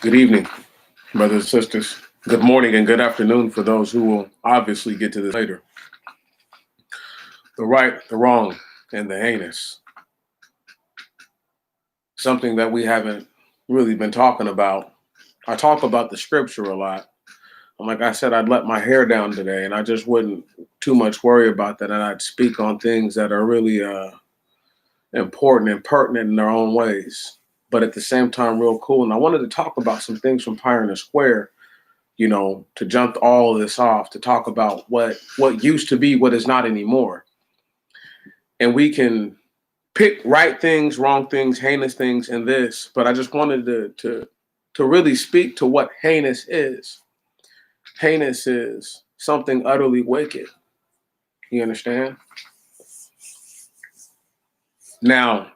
Good evening, brothers and sisters. Good morning and good afternoon for those who will obviously get to this later. The right, the wrong, and the heinous. Something that we haven't really been talking about. I talk about the scripture a lot. And like I said, I'd let my hair down today and I just wouldn't too much worry about that. And I'd speak on things that are really important and pertinent in their own ways, but at the same time, real cool. And I wanted to talk about some things from Pioneer Square, to jump all of this off, to talk about what used to be, what is not anymore. And we can pick right things, wrong things, heinous things in this, but I just wanted to really speak to what heinous is. Heinous is something utterly wicked. You understand? Now,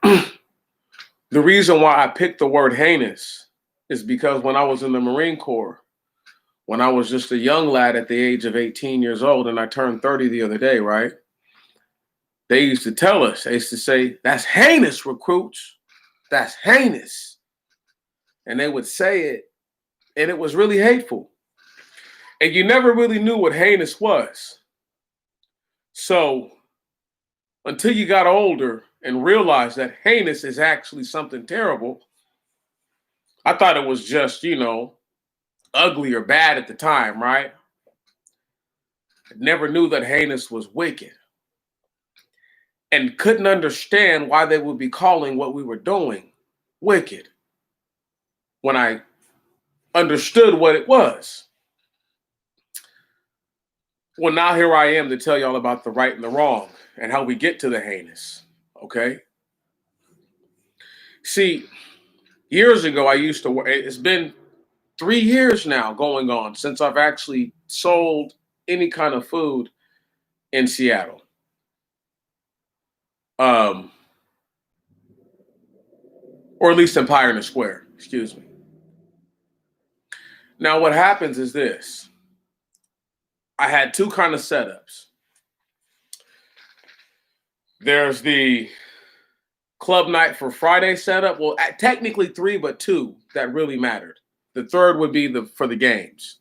the reason why I picked the word heinous is because when I was in the Marine Corps, when I was just a young lad at the age of 18 years old, and I turned 30 the other day, right? They used to tell us, they used to say, that's heinous, recruits. That's heinous. And they would say it, and it was really hateful. And you never really knew what heinous was. So until you got older and realized that heinous is actually something terrible, I thought it was just, ugly or bad at the time, right? I never knew that heinous was wicked and couldn't understand why they would be calling what we were doing wicked when I understood what it was. Well, now here I am to tell y'all about the right and the wrong and how we get to the heinous, okay? See, years ago, I used to work, it's been 3 years now going on since I've actually sold any kind of food in Seattle. Um, or at least in Pioneer Square, excuse me. Now, what happens is this. I had two kind of setups. There's the club night for Friday setup. Well, technically three, but two that really mattered. The third would be for the games.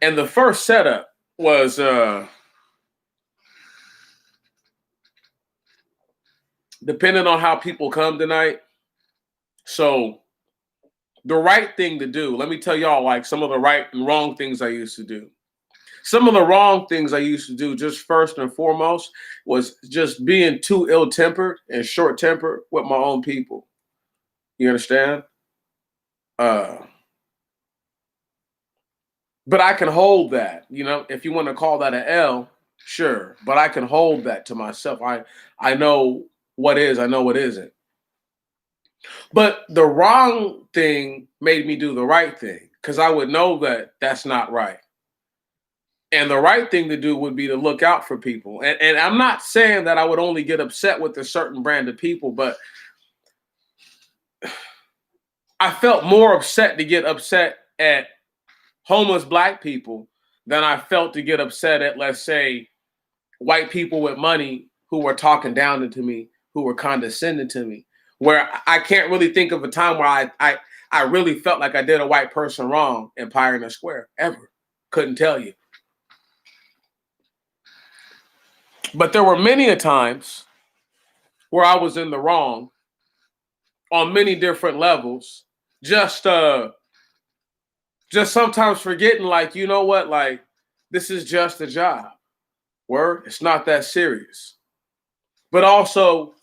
And the first setup was depending on how people come tonight. So the right thing to do, let me tell y'all like some of the right and wrong things I used to do. Some of the wrong things I used to do, just first and foremost, was just being too ill-tempered and short-tempered with my own people. You understand? But I can hold that, if you want to call that an L, sure. But I can hold that to myself. I know what is, I know what isn't. But the wrong thing made me do the right thing because I would know that that's not right. And the right thing to do would be to look out for people. And I'm not saying that I would only get upset with a certain brand of people, but I felt more upset to get upset at homeless black people than I felt to get upset at, let's say, white people with money who were talking down to me, who were condescending to me, where I can't really think of a time where I really felt like I did a white person wrong in Pioneer Square, ever. Couldn't tell you. But there were many a times where I was in the wrong on many different levels, just sometimes forgetting, like, you know what, like, this is just a job. Word, it's not that serious. But also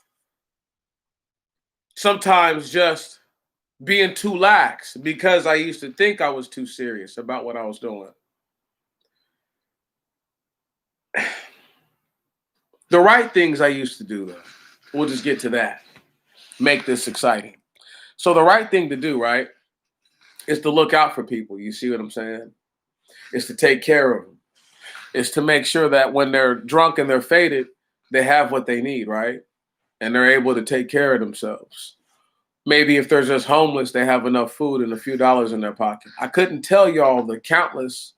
sometimes just being too lax because I used to think I was too serious about what I was doing. The right things I used to do, though, we'll just get to that. Make this exciting. So the right thing to do, right, is to look out for people. You see what I'm saying? It's to take care of them. It's to make sure that when they're drunk and they're faded, they have what they need, right? And they're able to take care of themselves. Maybe if they're just homeless, they have enough food and a few dollars in their pocket. I couldn't tell y'all the countless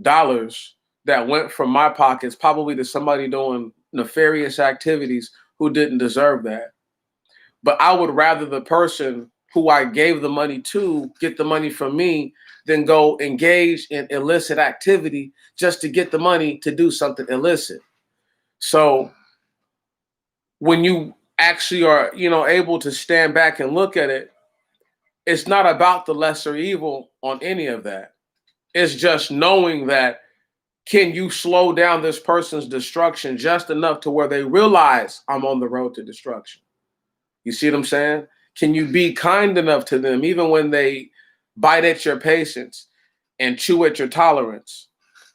dollars that went from my pockets probably to somebody doing nefarious activities who didn't deserve that. But I would rather the person who I gave the money to get the money from me than go engage in illicit activity just to get the money to do something illicit. So when you actually are, able to stand back and look at it, it's not about the lesser evil on any of that. It's just knowing that, can you slow down this person's destruction just enough to where they realize I'm on the road to destruction? You see what I'm saying? Can you be kind enough to them even when they bite at your patience and chew at your tolerance?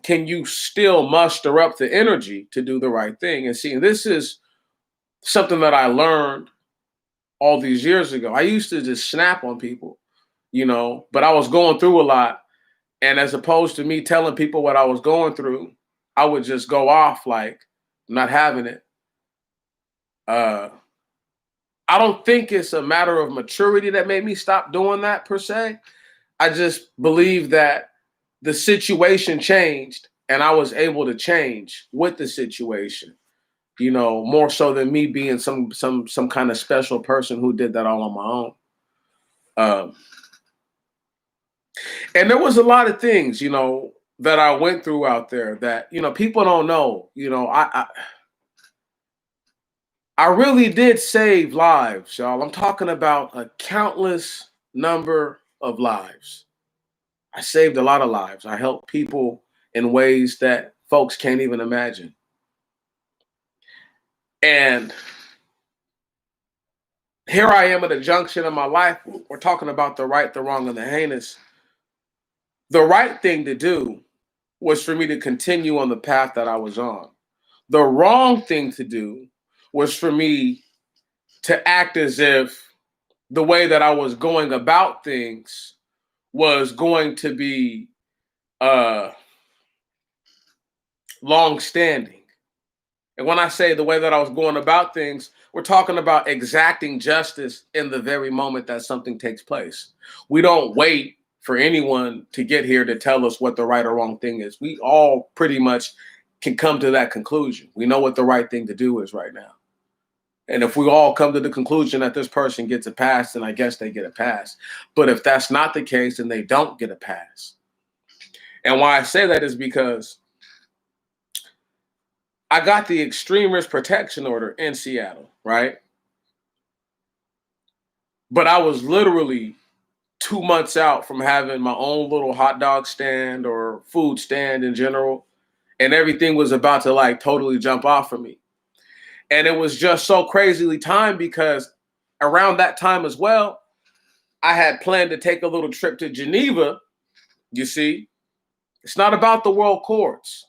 Can you still muster up the energy to do the right thing? And see, this is something that I learned all these years ago. I used to just snap on people, but I was going through a lot. And as opposed to me telling people what I was going through, I would just go off like not having it. I don't think it's a matter of maturity that made me stop doing that per se. I just believe that the situation changed and I was able to change with the situation, more so than me being some kind of special person who did that all on my own. And there was a lot of things, that I went through out there that, people don't know. I really did save lives, y'all. I'm talking about a countless number of lives. I saved a lot of lives. I helped people in ways that folks can't even imagine. And here I am at a junction in my life. We're talking about the right, the wrong, and the heinous. The right thing to do was for me to continue on the path that I was on. The wrong thing to do was for me to act as if the way that I was going about things was going to be long-standing. And when I say the way that I was going about things, we're talking about exacting justice in the very moment that something takes place. We don't wait for anyone to get here to tell us what the right or wrong thing is. We all pretty much can come to that conclusion. We know what the right thing to do is right now. And if we all come to the conclusion that this person gets a pass, then I guess they get a pass. But if that's not the case, then they don't get a pass. And why I say that is because I got the extreme risk protection order in Seattle, right? But I was literally 2 months out from having my own little hot dog stand or food stand in general. And everything was about to like totally jump off for me. And it was just so crazily timed because around that time as well, I had planned to take a little trip to Geneva. You see, it's not about the world courts.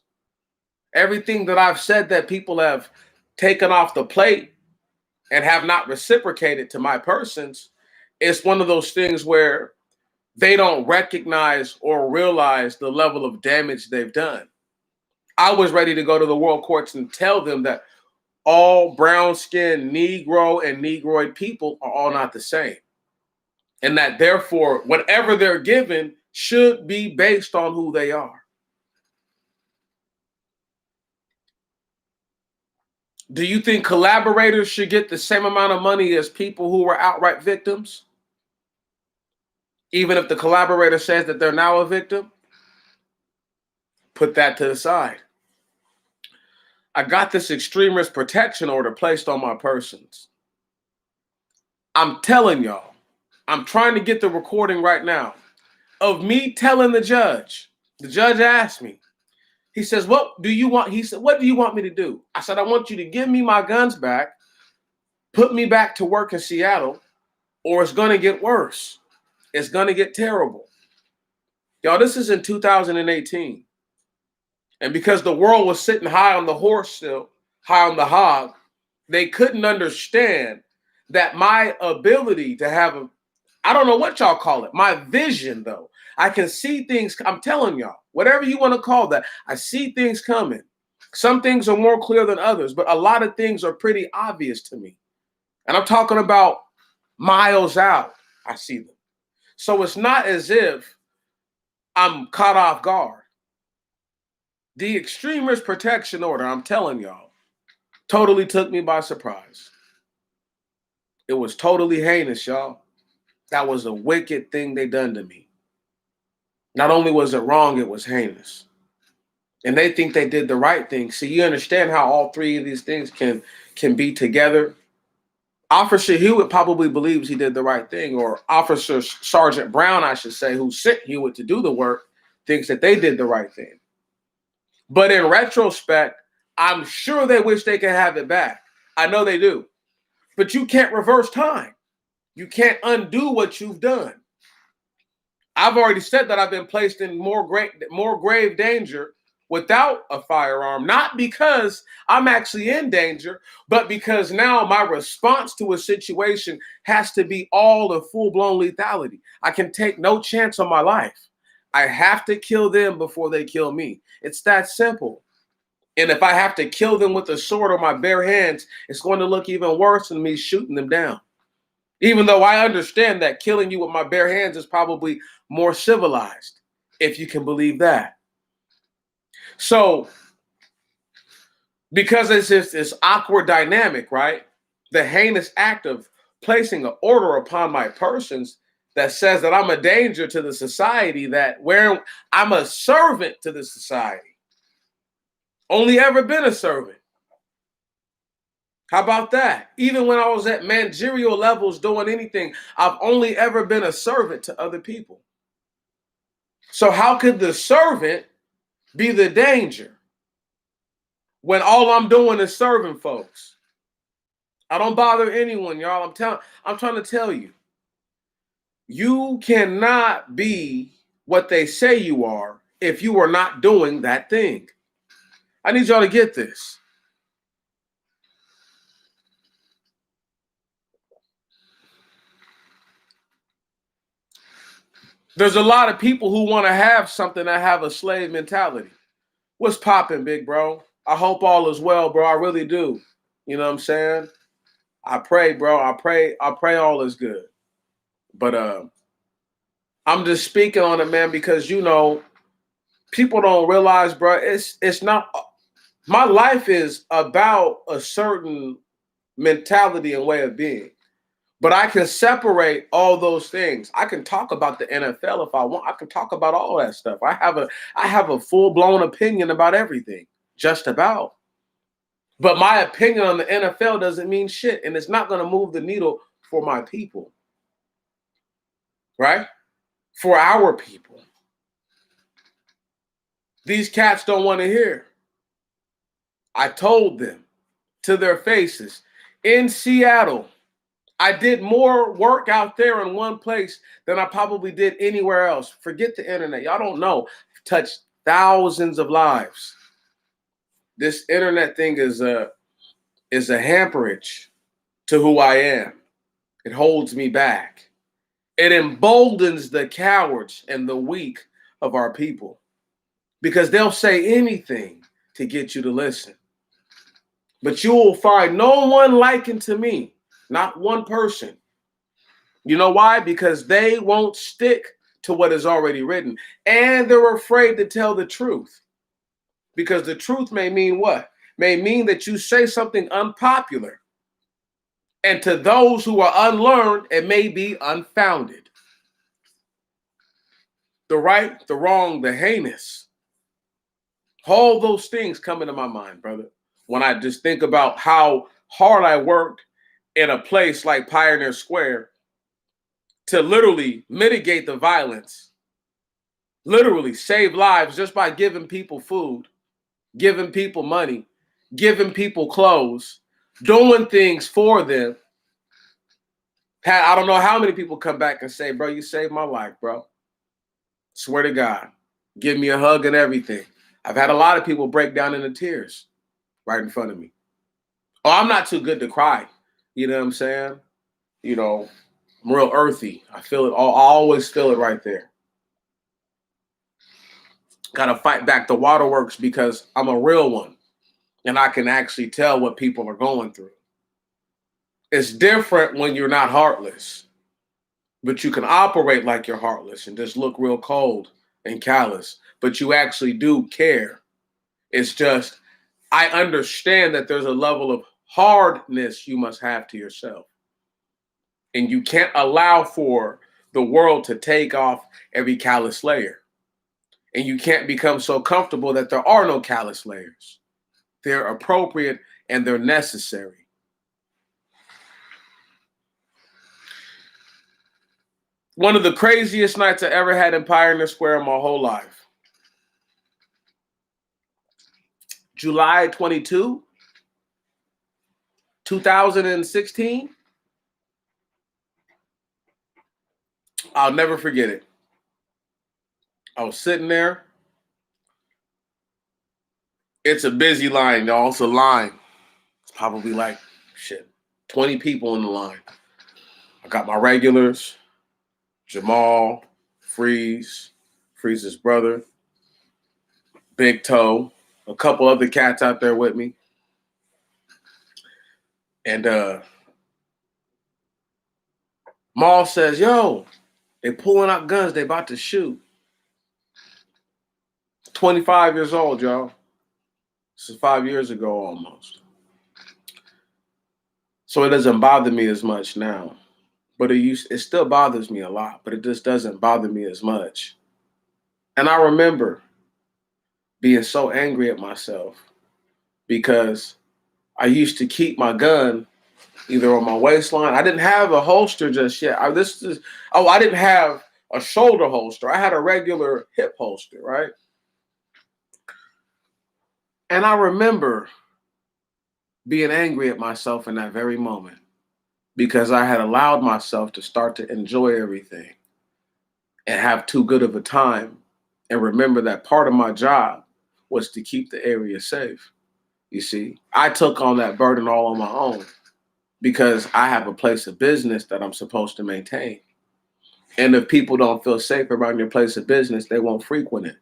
Everything that I've said that people have taken off the plate and have not reciprocated to my persons, it's one of those things where they don't recognize or realize the level of damage they've done. I was ready to go to the world courts and tell them that all brown-skinned Negro and Negroid people are all not the same. And that therefore, whatever they're given should be based on who they are. Do you think collaborators should get the same amount of money as people who were outright victims? Even if the collaborator says that they're now a victim? Put that to the side. I got this extreme risk protection order placed on my persons. I'm telling y'all, I'm trying to get the recording right now of me telling the judge. The judge asked me, he says, what do you want? He said, what do you want me to do? I said, I want you to give me my guns back, put me back to work in Seattle, or it's going to get worse. It's going to get terrible. Y'all, this is in 2018. And because the world was sitting high on the horse still, high on the hog, they couldn't understand that my ability to have I don't know what y'all call it, my vision though. I can see things, I'm telling y'all, whatever you want to call that, I see things coming. Some things are more clear than others, but a lot of things are pretty obvious to me. And I'm talking about miles out, I see them. So it's not as if I'm caught off guard. The extreme risk protection order, I'm telling y'all, totally took me by surprise. It was totally heinous, y'all. That was a wicked thing they done to me. Not only was it wrong, it was heinous. And they think they did the right thing. See, you understand how all three of these things can be together. Officer Hewitt probably believes he did the right thing, or Officer Sergeant Brown, I should say, who sent Hewitt to do the work, thinks that they did the right thing. But in retrospect, I'm sure they wish they could have it back. I know they do. But you can't reverse time. You can't undo what you've done. I've already said that I've been placed in more grave danger without a firearm, not because I'm actually in danger, but because now my response to a situation has to be all of full-blown lethality. I can take no chance on my life. I have to kill them before they kill me. It's that simple. And if I have to kill them with a sword or my bare hands, it's going to look even worse than me shooting them down. Even though I understand that killing you with my bare hands is probably more civilized, if you can believe that. So, because it's this awkward dynamic, right? The heinous act of placing an order upon my persons that says that I'm a danger to the society, that where I'm a servant to the society. Only ever been a servant. How about that? Even when I was at managerial levels doing anything, I've only ever been a servant to other people. So how could the servant be the danger when all I'm doing is serving folks? I don't bother anyone, y'all. I'm trying to tell you. You cannot be what they say you are if you are not doing that thing. I need y'all to get this. There's a lot of people who want to have something that have a slave mentality. What's popping, big bro? I hope all is well, bro. I really do. You know what I'm saying? I pray, bro. I pray all is good. But I'm just speaking on it, man, because people don't realize, bro, it's not my life is about a certain mentality and way of being. But I can separate all those things. I can talk about the NFL if I want. I can talk about all that stuff. I have a full-blown opinion about everything, just about. But my opinion on the NFL doesn't mean shit, and it's not going to move the needle for my people. Right? For our people. These cats don't want to hear. I told them to their faces in Seattle, I did more work out there in one place than I probably did anywhere else. Forget the internet. Y'all don't know. I've touched thousands of lives. This internet thing is a hamperage to who I am. It holds me back. It emboldens the cowards and the weak of our people because they'll say anything to get you to listen. But you will find no one likened to me, not one person. You know why? Because they won't stick to what is already written. And they're afraid to tell the truth. Because the truth may mean what? May mean that you say something unpopular. And to those who are unlearned, it may be unfounded. The right, the wrong, the heinous. All those things come into my mind, brother. When I just think about how hard I worked in a place like Pioneer Square to literally mitigate the violence, literally save lives just by giving people food, giving people money, giving people clothes, doing things for them. I don't know how many people come back and say, bro, you saved my life, bro. Swear to God. Give me a hug and everything. I've had a lot of people break down into tears right in front of me. Oh, I'm not too good to cry. You know what I'm saying? I'm real earthy. I feel it. I always feel it right there. Got to fight back the waterworks because I'm a real one. And I can actually tell what people are going through. It's different when you're not heartless. But you can operate like you're heartless and just look real cold and callous. But you actually do care. It's just, I understand that there's a level of hardness you must have to yourself. And you can't allow for the world to take off every callous layer. And you can't become so comfortable that there are no callous layers. They're appropriate and they're necessary. One of the craziest nights I ever had in Pioneer Square in my whole life. July 22, 2016. I'll never forget it. I was sitting there. It's a busy line, y'all. It's a line. It's probably like, 20 people in the line. I got my regulars, Jamal, Freeze's brother, Big Toe, a couple other cats out there with me. And Maul says, yo, they pulling out guns. They about to shoot. 25 years old, y'all. This is 5 years ago almost. So it doesn't bother me as much now. But it still bothers me a lot, but it just doesn't bother me as much. And I remember being so angry at myself because I used to keep my gun either on my waistline. I didn't have a holster just yet. I didn't have a shoulder holster. I had a regular hip holster, right? And I remember being angry at myself in that very moment because I had allowed myself to start to enjoy everything and have too good of a time and remember that part of my job was to keep the area safe. You see, I took on that burden all on my own because I have a place of business that I'm supposed to maintain. And if people don't feel safe around your place of business, they won't frequent it.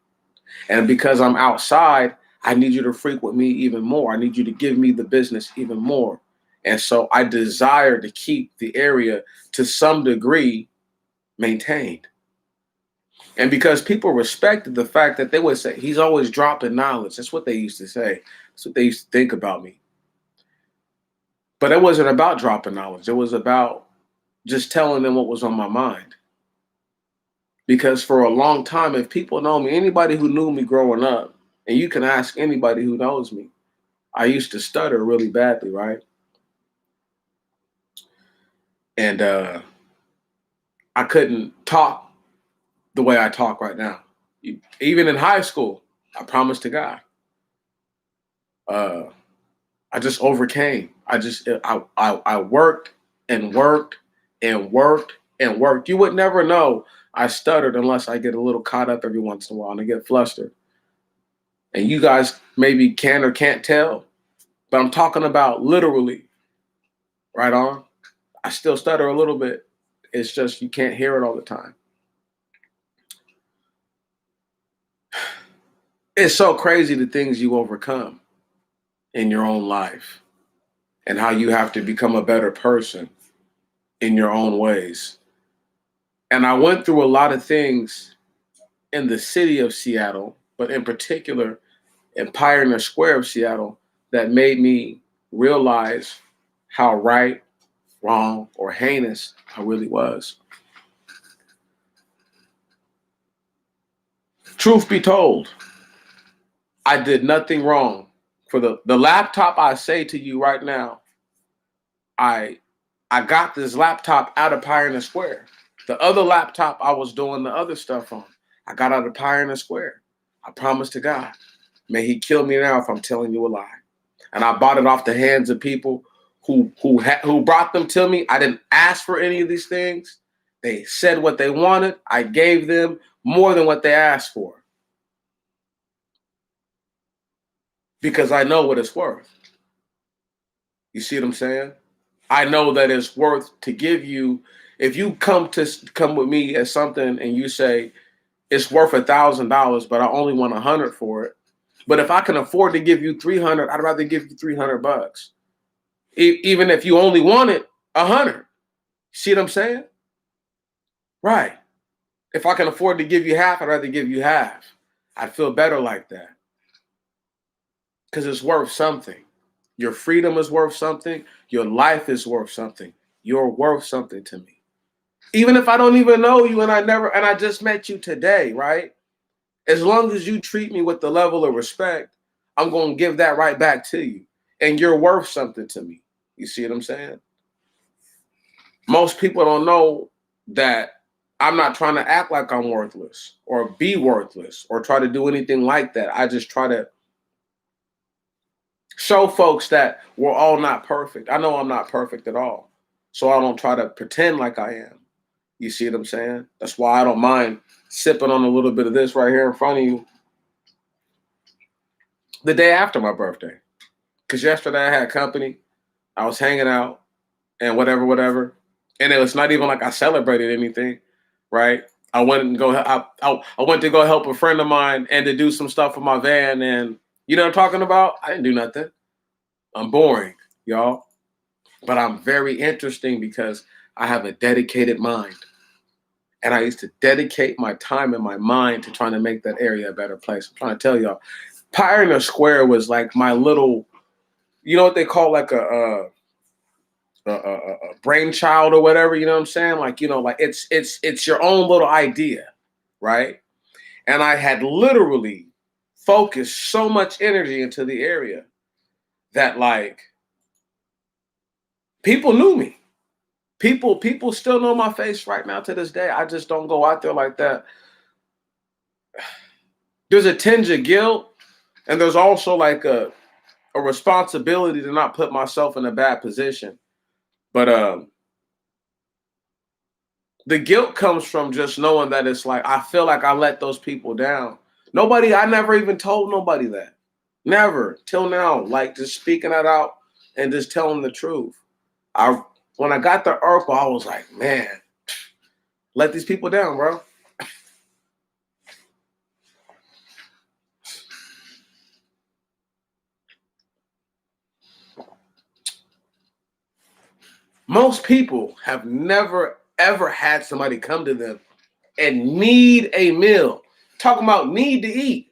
And because I'm outside, I need you to frequent me even more. I need you to give me the business even more. And so I desire to keep the area to some degree maintained. And because people respected the fact that they would say, he's always dropping knowledge. That's what they used to say. That's what they used to think about me. But it wasn't about dropping knowledge. It was about just telling them what was on my mind. Because for a long time, if people know me, anybody who knew me growing up, and you can ask anybody who knows me, I used to stutter really badly, right? And I couldn't talk the way I talk right now. Even in high school, I promised to God. I just overcame. I worked and worked and worked and worked. You would never know I stuttered unless I get a little caught up every once in a while and I get flustered. And you guys maybe can or can't tell, but I'm talking about literally, right on. I still stutter a little bit. It's just you can't hear it all the time. It's so crazy the things you overcome in your own life and how you have to become a better person in your own ways. And I went through a lot of things in the city of Seattle, but in particular in Pioneer Square of Seattle, that made me realize how right, wrong, or heinous I really was. Truth be told, I did nothing wrong. For the laptop I say to you right now, I got this laptop out of Pioneer Square. The other laptop I was doing the other stuff on, I got out of Pioneer Square. I promised to God, may he kill me now if I'm telling you a lie. And I bought it off the hands of people who brought them to me. I didn't ask for any of these things. They said what they wanted. I gave them more than what they asked for because I know what it's worth. You see what I'm saying? I know that it's worth to give you. If you come with me as something and you say it's worth $1,000, but I only want 100 for it. But if I can afford to give you 300, I'd rather give you $300. Even if you only wanted 100. See what I'm saying? Right. If I can afford to give you half, I'd rather give you half. I'd feel better like that. Because it's worth something. Your freedom is worth something. Your life is worth something. you're worth something to me. Even if I don't even know you and I just met you today, right? As long as you treat me with the level of respect, I'm going to give that right back to you. And you're worth something to me. You see what I'm saying? Most people don't know that I'm not trying to act like I'm worthless or be worthless or try to do anything like that. I just try to show folks that we're all not perfect. I know I'm not perfect at all. So I don't try to pretend like I am. You see what I'm saying? That's why I don't mind sipping on a little bit of this right here in front of you the day after my birthday. Because yesterday I had company. I was hanging out and whatever. And it was not even like I celebrated anything, right? I went and go. I went to go help a friend of mine and to do some stuff with my van. And you know what I'm talking about? I didn't do nothing. I'm boring, y'all. But I'm very interesting because I have a dedicated mind. And I used to dedicate my time and my mind to trying to make that area a better place. I'm trying to tell y'all, Pioneer Square was like my little, you know what they call like a brainchild or whatever. You know what I'm saying? Like, you know, like it's your own little idea, right? And I had literally focused so much energy into the area that like people knew me. People still know my face right now to this day. I just don't go out there like that. There's a tinge of guilt, and there's also like a responsibility to not put myself in a bad position. But the guilt comes from just knowing that it's like I feel like I let those people down. I never even told nobody that. Never till now. Like just speaking that out and just telling the truth. I when I got the Urkel, I was like, man, let these people down, bro. Most people have never ever had somebody come to them and need a meal. Talking about need to eat.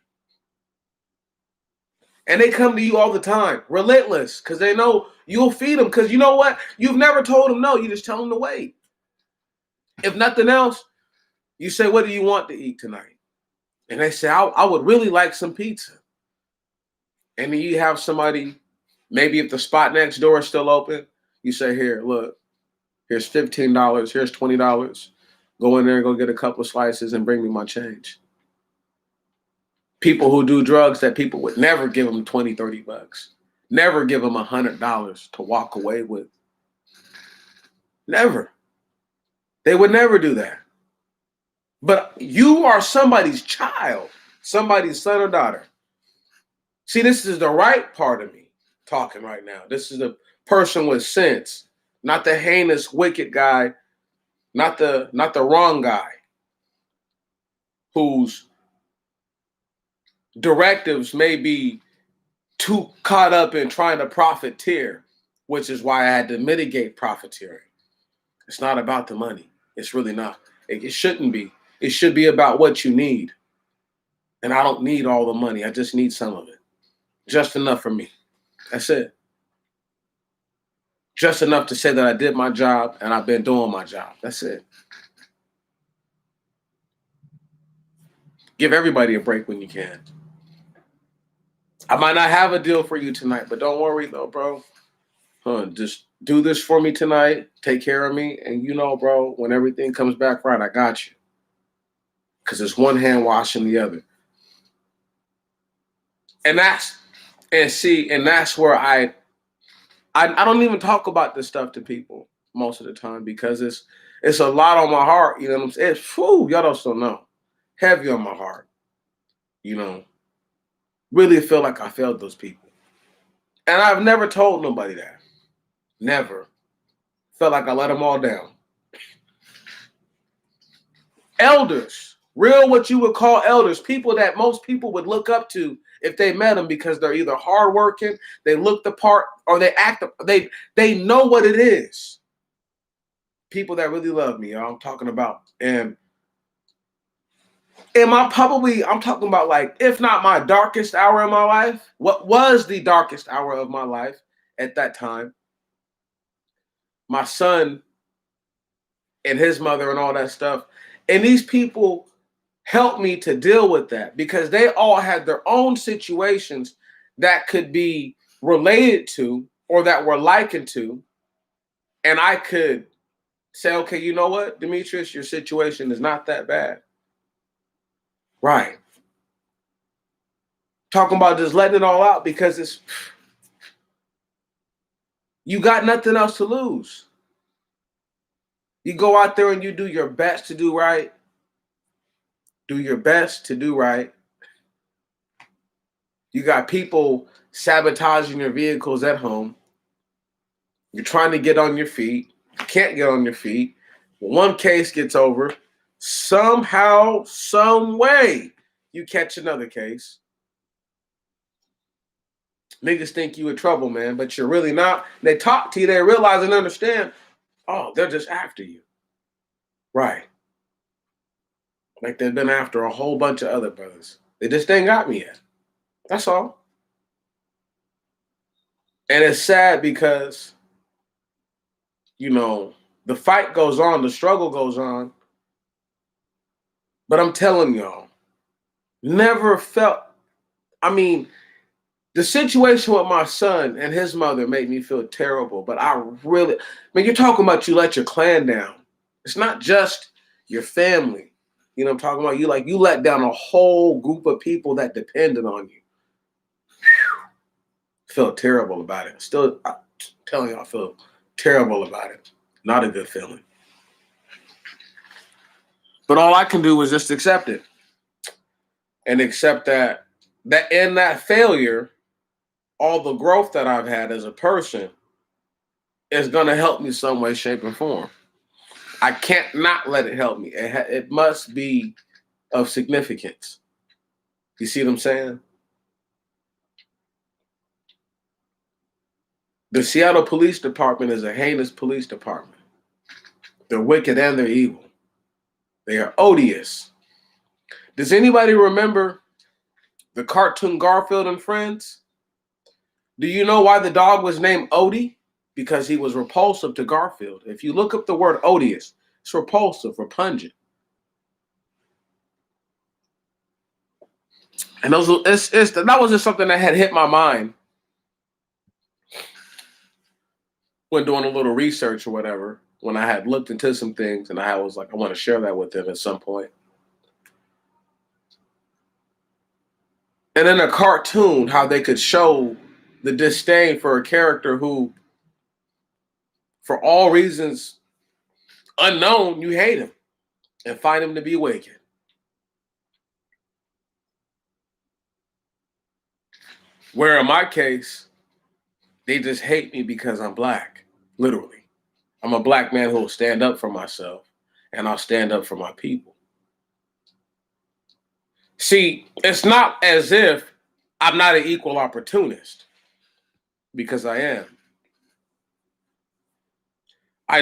And they come to you all the time, relentless, because they know you'll feed them. Because you know what? You've never told them no. You just tell them to wait. If nothing else, you say, what do you want to eat tonight? And they say, I would really like some pizza. And then you have somebody, maybe if the spot next door is still open, you say, here, look, here's $15, here's $20. Go in there and go get a couple of slices and bring me my change. People who do drugs that people would never give them 20, 30 bucks. Never give them $100 to walk away with. Never. They would never do that. But you are somebody's child, somebody's son or daughter. See, this is the right part of me talking right now. This is the person with sense, not the heinous, wicked guy, not the wrong guy whose directives may be too caught up in trying to profiteer, which is why I had to mitigate profiteering. It's not about the money. It's really not. It shouldn't be. It should be about what you need. And I don't need all the money. I just need some of it. Just enough for me. That's it. Just enough to say that I did my job and I've been doing my job. That's it. Give everybody a break when you can. I might not have a deal for you tonight, but don't worry though, bro. Just do this for me tonight. Take care of me. And you know, bro, when everything comes back right, I got you. Because it's one hand washing the other. And that's where I don't even talk about this stuff to people most of the time because it's a lot on my heart. You know what I'm saying? Y'all don't know. Heavy on my heart. You know, really feel like I failed those people. And I've never told nobody that. Never. Felt like I let them all down. Elders, real what you would call elders, people that most people would look up to if they met them because they're either hardworking, they look the part, or they act, they know what it is. People that really love me, I'm talking about. And I'm talking about like, if not my darkest hour in my life, what was the darkest hour of my life at that time? my son and his mother and all that stuff. And these people helped me to deal with that because they all had their own situations that could be related to or that were likened to. And I could say, okay, you know what, Demetrius, your situation is not that bad. Right. Talking about just letting it all out because you got nothing else to lose. You go out there and you do your best to do right. Do your best to do right. You got people sabotaging your vehicles at home. You're trying to get on your feet. You can't get on your feet. One case gets over. Somehow, some way, you catch another case. Niggas think you in trouble, man, but you're really not. They talk to you, they realize and understand, oh, they're just after you. Right. Like they've been after a whole bunch of other brothers. They just ain't got me yet. That's all. And it's sad because, the fight goes on, the struggle goes on. But I'm telling y'all, never felt, I mean, the situation with my son and his mother made me feel terrible. But you're talking about you let your clan down. It's not just your family. You know what I'm talking about? You let down a whole group of people that depended on you. Felt terrible about it. Still, I'm telling you, I feel terrible about it. Not a good feeling. But all I can do is just accept it. And accept that in that failure, all the growth that I've had as a person is going to help me some way, shape, and form. I can't not let it help me. It must be of significance. You see what I'm saying? The Seattle Police Department is a heinous police department. They're wicked and they're evil. They are odious. Does anybody remember the cartoon Garfield and Friends? Do you know why the dog was named Odie? Because he was repulsive to Garfield. If you look up the word odious, it's repulsive, repugnant. And that was just something that had hit my mind when doing a little research or whatever, when I had looked into some things and I was like, I want to share that with them at some point. And in a cartoon, how they could show the disdain for a character who, for all reasons unknown, you hate him and find him to be wicked. Where in my case, they just hate me because I'm black, literally. I'm a black man who will stand up for myself and I'll stand up for my people. See, it's not as if I'm not an equal opportunist, because I am. I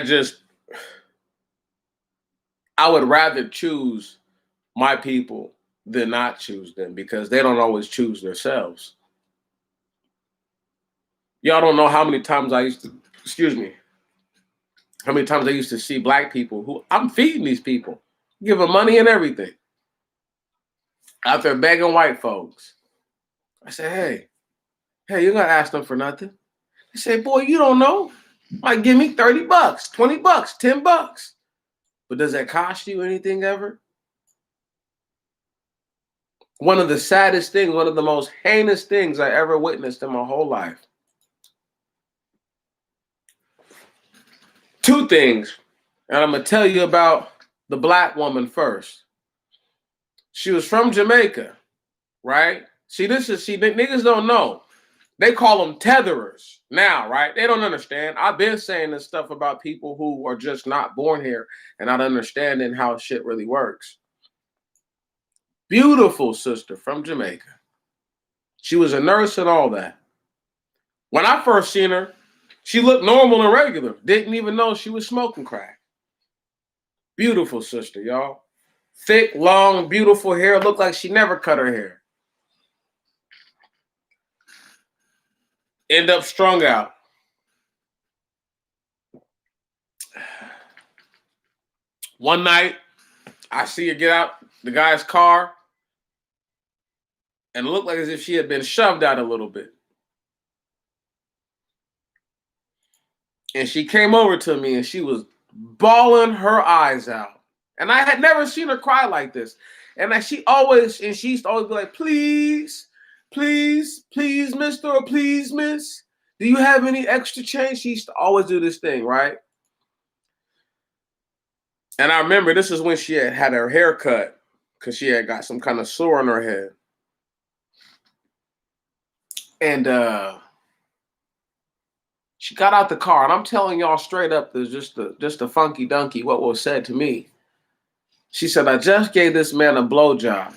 would rather choose my people than not choose them because they don't always choose themselves. Y'all don't know how many times how many times I used to see black people who I'm feeding these people, give them money and everything, out there begging white folks. I say, hey, you're gonna ask them for nothing. They say, boy, you don't know. Might give me $30, $20, $10. But does that cost you anything ever? One of the saddest things, one of the most heinous things I ever witnessed in my whole life. Two things, and I'm gonna tell you about the black woman first. She was from Jamaica, right? Niggas don't know. They call them tetherers now, right? They don't understand. I've been saying this stuff about people who are just not born here and not understanding how shit really works. Beautiful sister from Jamaica. She was a nurse and all that. When I first seen her, she looked normal and regular. Didn't even know she was smoking crack. Beautiful sister, y'all. Thick, long, beautiful hair. Looked like she never cut her hair. End up strung out. One night, I see her get out the guy's car, and it looked like as if she had been shoved out a little bit. And she came over to me and she was bawling her eyes out. And I had never seen her cry like this. And she used to always be like, please, please, please, mister, or please, miss, do you have any extra change? She used to always do this thing, right? And I remember this is when she had her hair cut because she had got some kind of sore on her head. And she got out the car, and I'm telling y'all straight up, there's just a funky donkey what was said to me. She said, I just gave this man a blowjob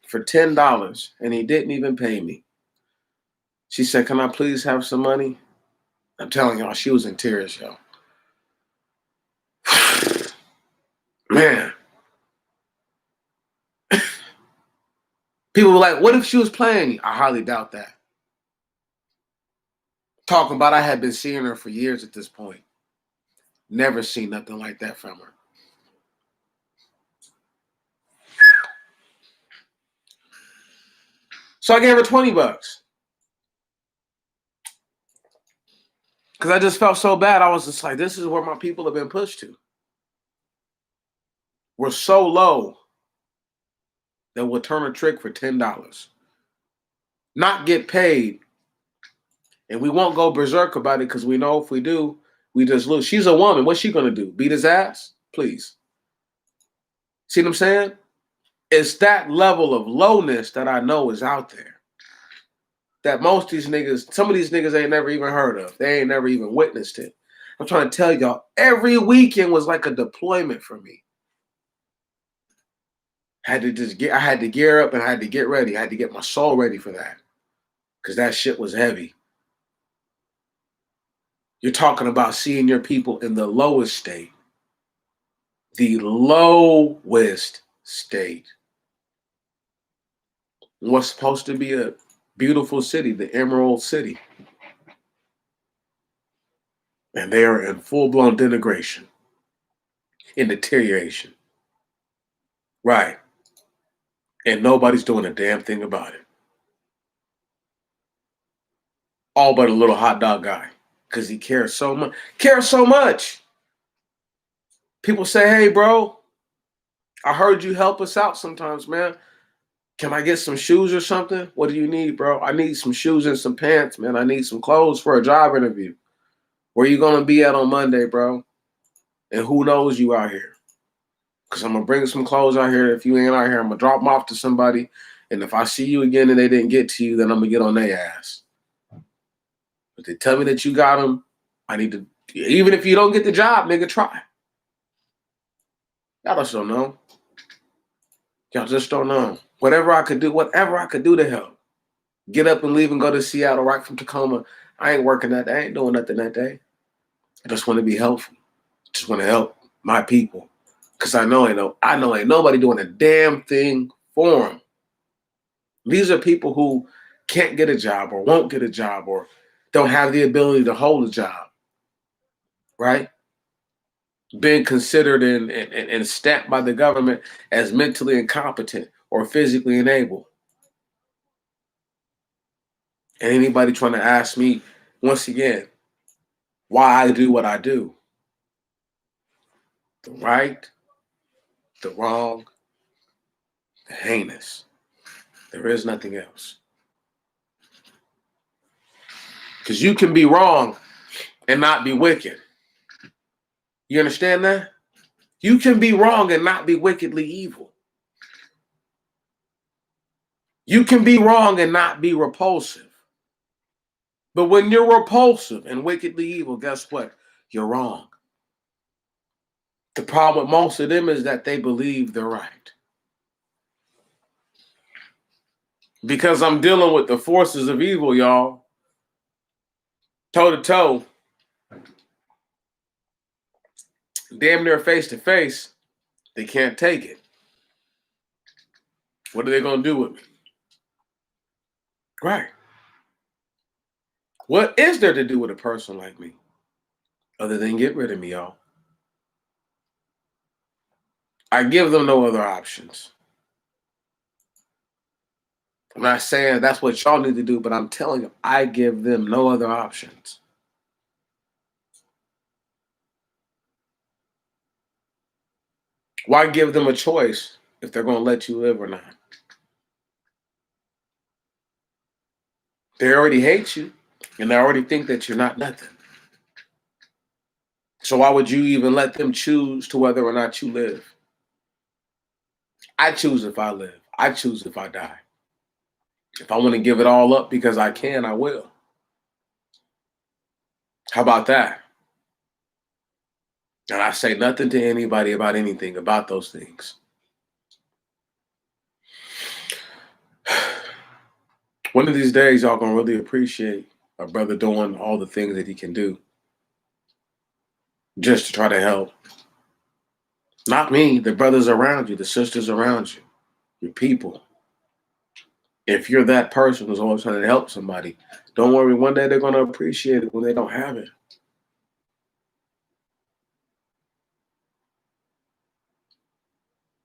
for $10, and he didn't even pay me. She said, can I please have some money? I'm telling y'all, she was in tears, y'all. Man. People were like, what if she was playing? I highly doubt that. Talking about I had been seeing her for years at this point. Never seen nothing like that from her. So I gave her $20 because I just felt so bad. I was just like, this is where my people have been pushed to. We're so low that we'll turn a trick for $10. Not get paid. And we won't go berserk about it because we know if we do, we just lose. She's a woman. What's she going to do? Beat his ass? Please. See what I'm saying? It's that level of lowness that I know is out there. That most of these niggas, some of these niggas ain't never even heard of. They ain't never even witnessed it. I'm trying to tell y'all, every weekend was like a deployment for me. I had to gear up and I had to get ready. I had to get my soul ready for that. Because that shit was heavy. You're talking about seeing your people in the lowest state. The lowest state. What's supposed to be a beautiful city, the Emerald City. And they are in full-blown denigration. In deterioration. Right. And nobody's doing a damn thing about it. All but a little hot dog guy. Because he cares so much. Cares so much. People say, hey, bro, I heard you help us out sometimes, man. Can I get some shoes or something? What do you need, bro? I need some shoes and some pants, man. I need some clothes for a job interview. Where you going to be at on Monday, bro? And who knows you out here? Because I'm going to bring some clothes out here. If you ain't out here, I'm going to drop them off to somebody. And if I see you again and they didn't get to you, then I'm going to get on their ass. But they tell me that you got them, I need to, even if you don't get the job, nigga, try. Y'all just don't know. Y'all just don't know. Whatever I could do to help. Get up and leave and go to Seattle right from Tacoma. I ain't working that day. I ain't doing nothing that day. I just want to be helpful. Just want to help my people. Because I know ain't nobody doing a damn thing for them. These are people who can't get a job or won't get a job or don't have the ability to hold a job. Right? Being considered and stamped by the government as mentally incompetent or physically unable. And anybody trying to ask me, once again, why I do what I do. The right, the wrong, the heinous. There is nothing else. Because you can be wrong and not be wicked. You understand that? You can be wrong and not be wickedly evil. You can be wrong and not be repulsive. But when you're repulsive and wickedly evil, guess what? You're wrong. The problem with most of them is that they believe they're right. Because I'm dealing with the forces of evil, y'all. Toe to toe. Damn near face to face. They can't take it. What are they going to do with me? Right. What is there to do with a person like me? Other than get rid of me, y'all. I give them no other options. I'm not saying that's what y'all need to do, but I'm telling you, I give them no other options. Why give them a choice if they're going to let you live or not? They already hate you, and they already think that you're not nothing. So why would you even let them choose to whether or not you live? I choose if I live. I choose if I die. If I want to give it all up because I can, I will. How about that? And I say nothing to anybody about anything about those things. One of these days, y'all gonna really appreciate a brother doing all the things that he can do just to try to help. Not me, the brothers around you, the sisters around you, your people. If you're that person who's always trying to help somebody, don't worry, one day they're gonna appreciate it when they don't have it.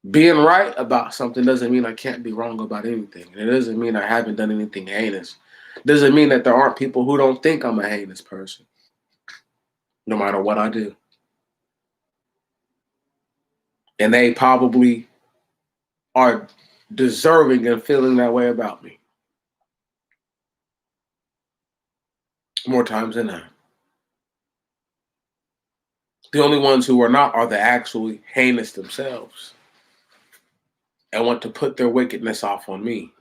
Being right about something doesn't mean I can't be wrong about anything. And it doesn't mean I haven't done anything heinous. It doesn't mean that there aren't people who don't think I'm a heinous person, no matter what I do. And they probably are deserving and feeling that way about me more times than not. The only ones who are not are the actually heinous themselves and want to put their wickedness off on me.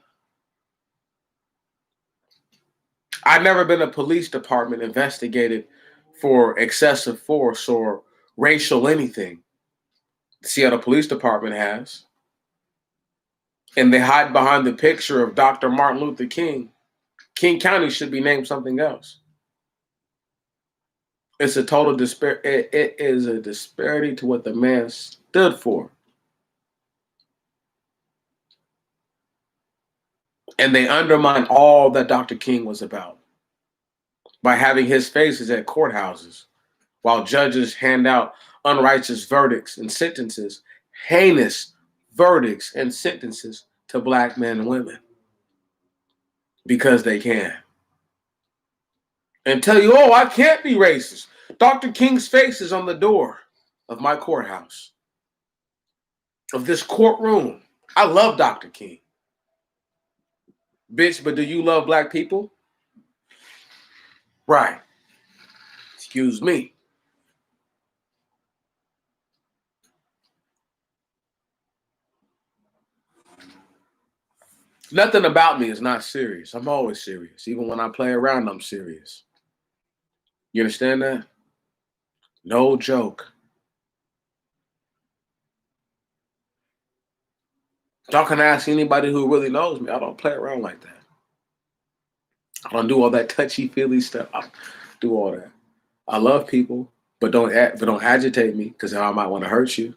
I've never been a police department investigated for excessive force or racial anything. The Seattle Police Department has. And they hide behind the picture of Dr. Martin Luther King. King County should be named something else. It's a total disparity. It is a disparity to what the man stood for. And they undermine all that Dr. King was about by having his faces at courthouses while judges hand out unrighteous verdicts and sentences, heinous verdicts and sentences to black men and women because they can. And tell you, oh, I can't be racist. Dr. King's face is on the door of my courthouse, of this courtroom. I love Dr. King. Bitch, but do you love black people? Right. Excuse me. Nothing about me is not serious. I'm always serious. Even when I play around, I'm serious. You understand that? No joke. Y'all can ask anybody who really knows me. I don't play around like that. I don't do all that touchy-feely stuff. I do all that. I love people, but don't agitate me because I might want to hurt you.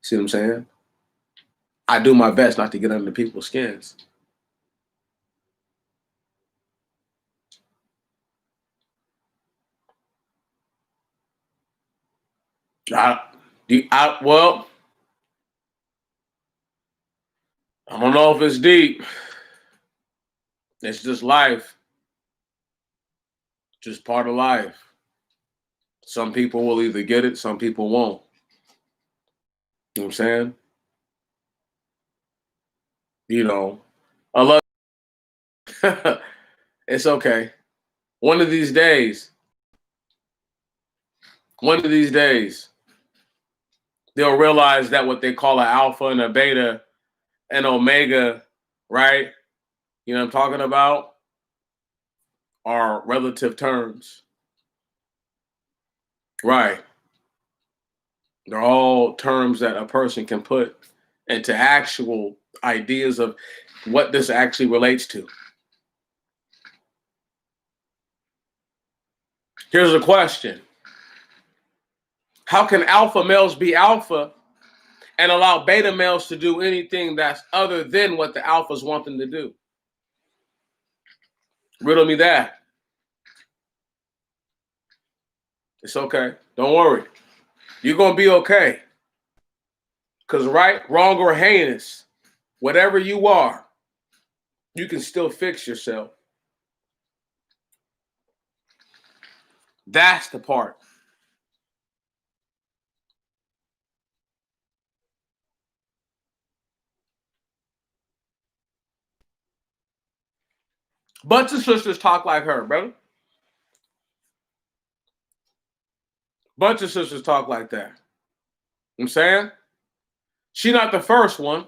See what I'm saying? I do my best not to get under people's skins. I, well, I don't know if it's deep. It's just life. Just part of life. Some people will either get it, some people won't. You know what I'm saying? You know, I love it's okay. One of these days, one of these days, they'll realize that what they call an alpha and a beta and omega, right? You know what I'm talking about? Are relative terms. Right. They're all terms that a person can put into actual ideas of what this actually relates to. Here's a question. How can alpha males be alpha and allow beta males to do anything that's other than what the alphas want them to do? Riddle me that. It's okay. Don't worry. You're going to be okay. Because right, wrong, or heinous, whatever you are, you can still fix yourself. That's the part. Bunch of sisters talk like her, brother. Bunch of sisters talk like that. You know what I'm saying? She not the first one.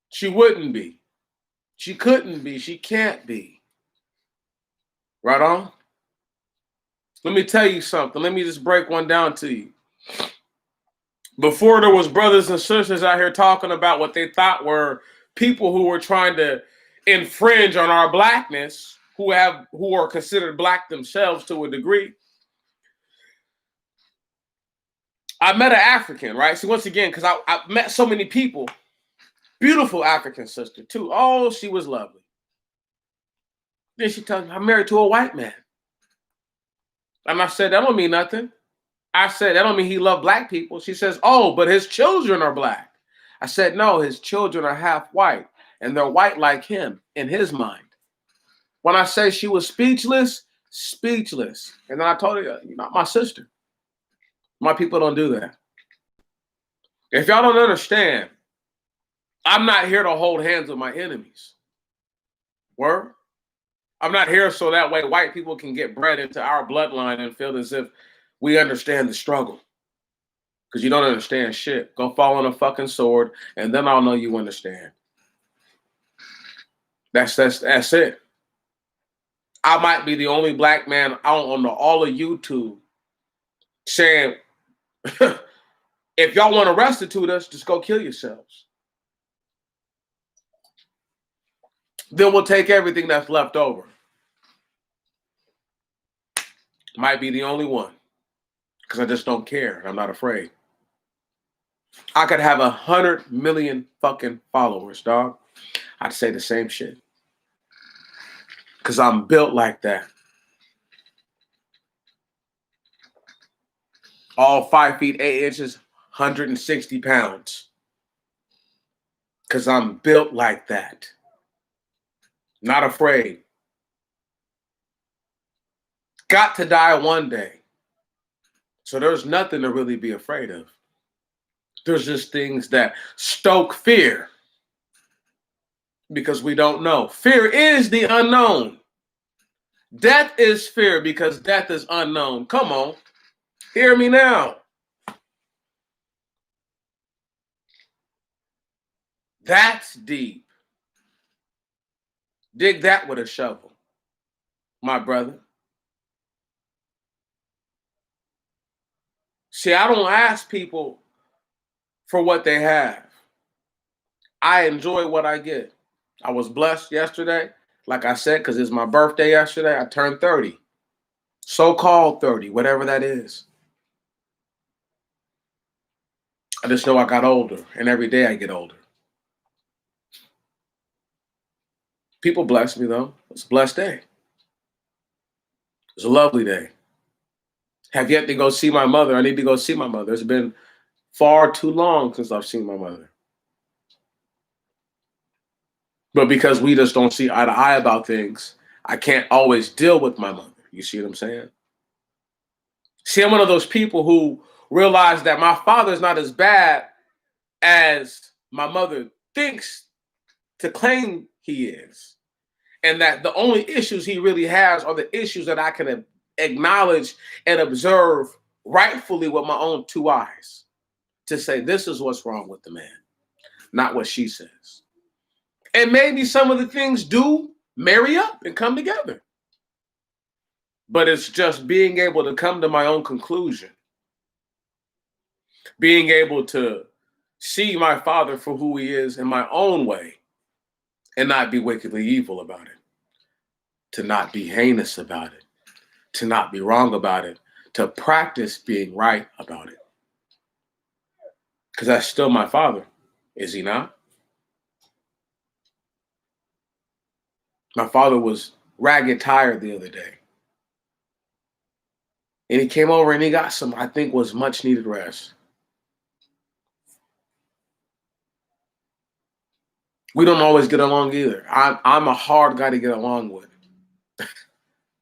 She wouldn't be. She couldn't be. She can't be. Right on? Let me tell you something. Let me just break one down to you. Before there was brothers and sisters out here talking about what they thought were people who were trying to infringe on our blackness, who are considered black themselves to a degree. I met an African, right? See, once again, because I met so many people, beautiful African sister too. Oh, she was lovely. Then she tells me, I'm married to a white man. And I said, that don't mean nothing. I said, that don't mean he loved black people. She says, oh, but his children are black. I said, no, his children are half white, and they're white like him in his mind. When I say she was speechless, speechless. And then I told her, you're not my sister. My people don't do that. If y'all don't understand, I'm not here to hold hands with my enemies. Word? I'm not here so that way white people can get bred into our bloodline and feel as if we understand the struggle. Because you don't understand shit. Go fall on a fucking sword, and then I'll know you understand. That's it. I might be the only black man out on all of YouTube saying, if y'all want to restitute us, just go kill yourselves. Then we'll take everything that's left over. Might be the only one. Because I just don't care. I'm not afraid. I could have 100 million fucking followers, dog. I'd say the same shit. Because I'm built like that. All 5 feet 8 inches, 160 pounds. Because I'm built like that. Not afraid. Got to die one day. So there's nothing to really be afraid of. There's just things that stoke fear. Because we don't know. Fear is the unknown. Death is fear because death is unknown. Come on. Hear me now. That's deep. Dig that with a shovel, my brother. See, I don't ask people for what they have. I enjoy what I get. I was blessed yesterday, like I said, because it's my birthday yesterday. I turned 30. So-called 30, whatever that is. I just know I got older, and every day I get older. People bless me, though. It's a blessed day. It's a lovely day. Have yet to go see my mother. I need to go see my mother. It's been far too long since I've seen my mother. But because we just don't see eye to eye about things, I can't always deal with my mother. You see what I'm saying? See, I'm one of those people who realize that my father's not as bad as my mother thinks to claim he is. And that the only issues he really has are the issues that I can acknowledge and observe rightfully with my own two eyes to say, this is what's wrong with the man, not what she says. And maybe some of the things do marry up and come together. But it's just being able to come to my own conclusion. Being able to see my father for who he is in my own way and not be wickedly evil about it. To not be heinous about it. To not be wrong about it. To practice being right about it. Because that's still my father. Is he not? My father was ragged tired the other day. And he came over and he got some, I think, was much needed rest. We don't always get along either. I'm a hard guy to get along with.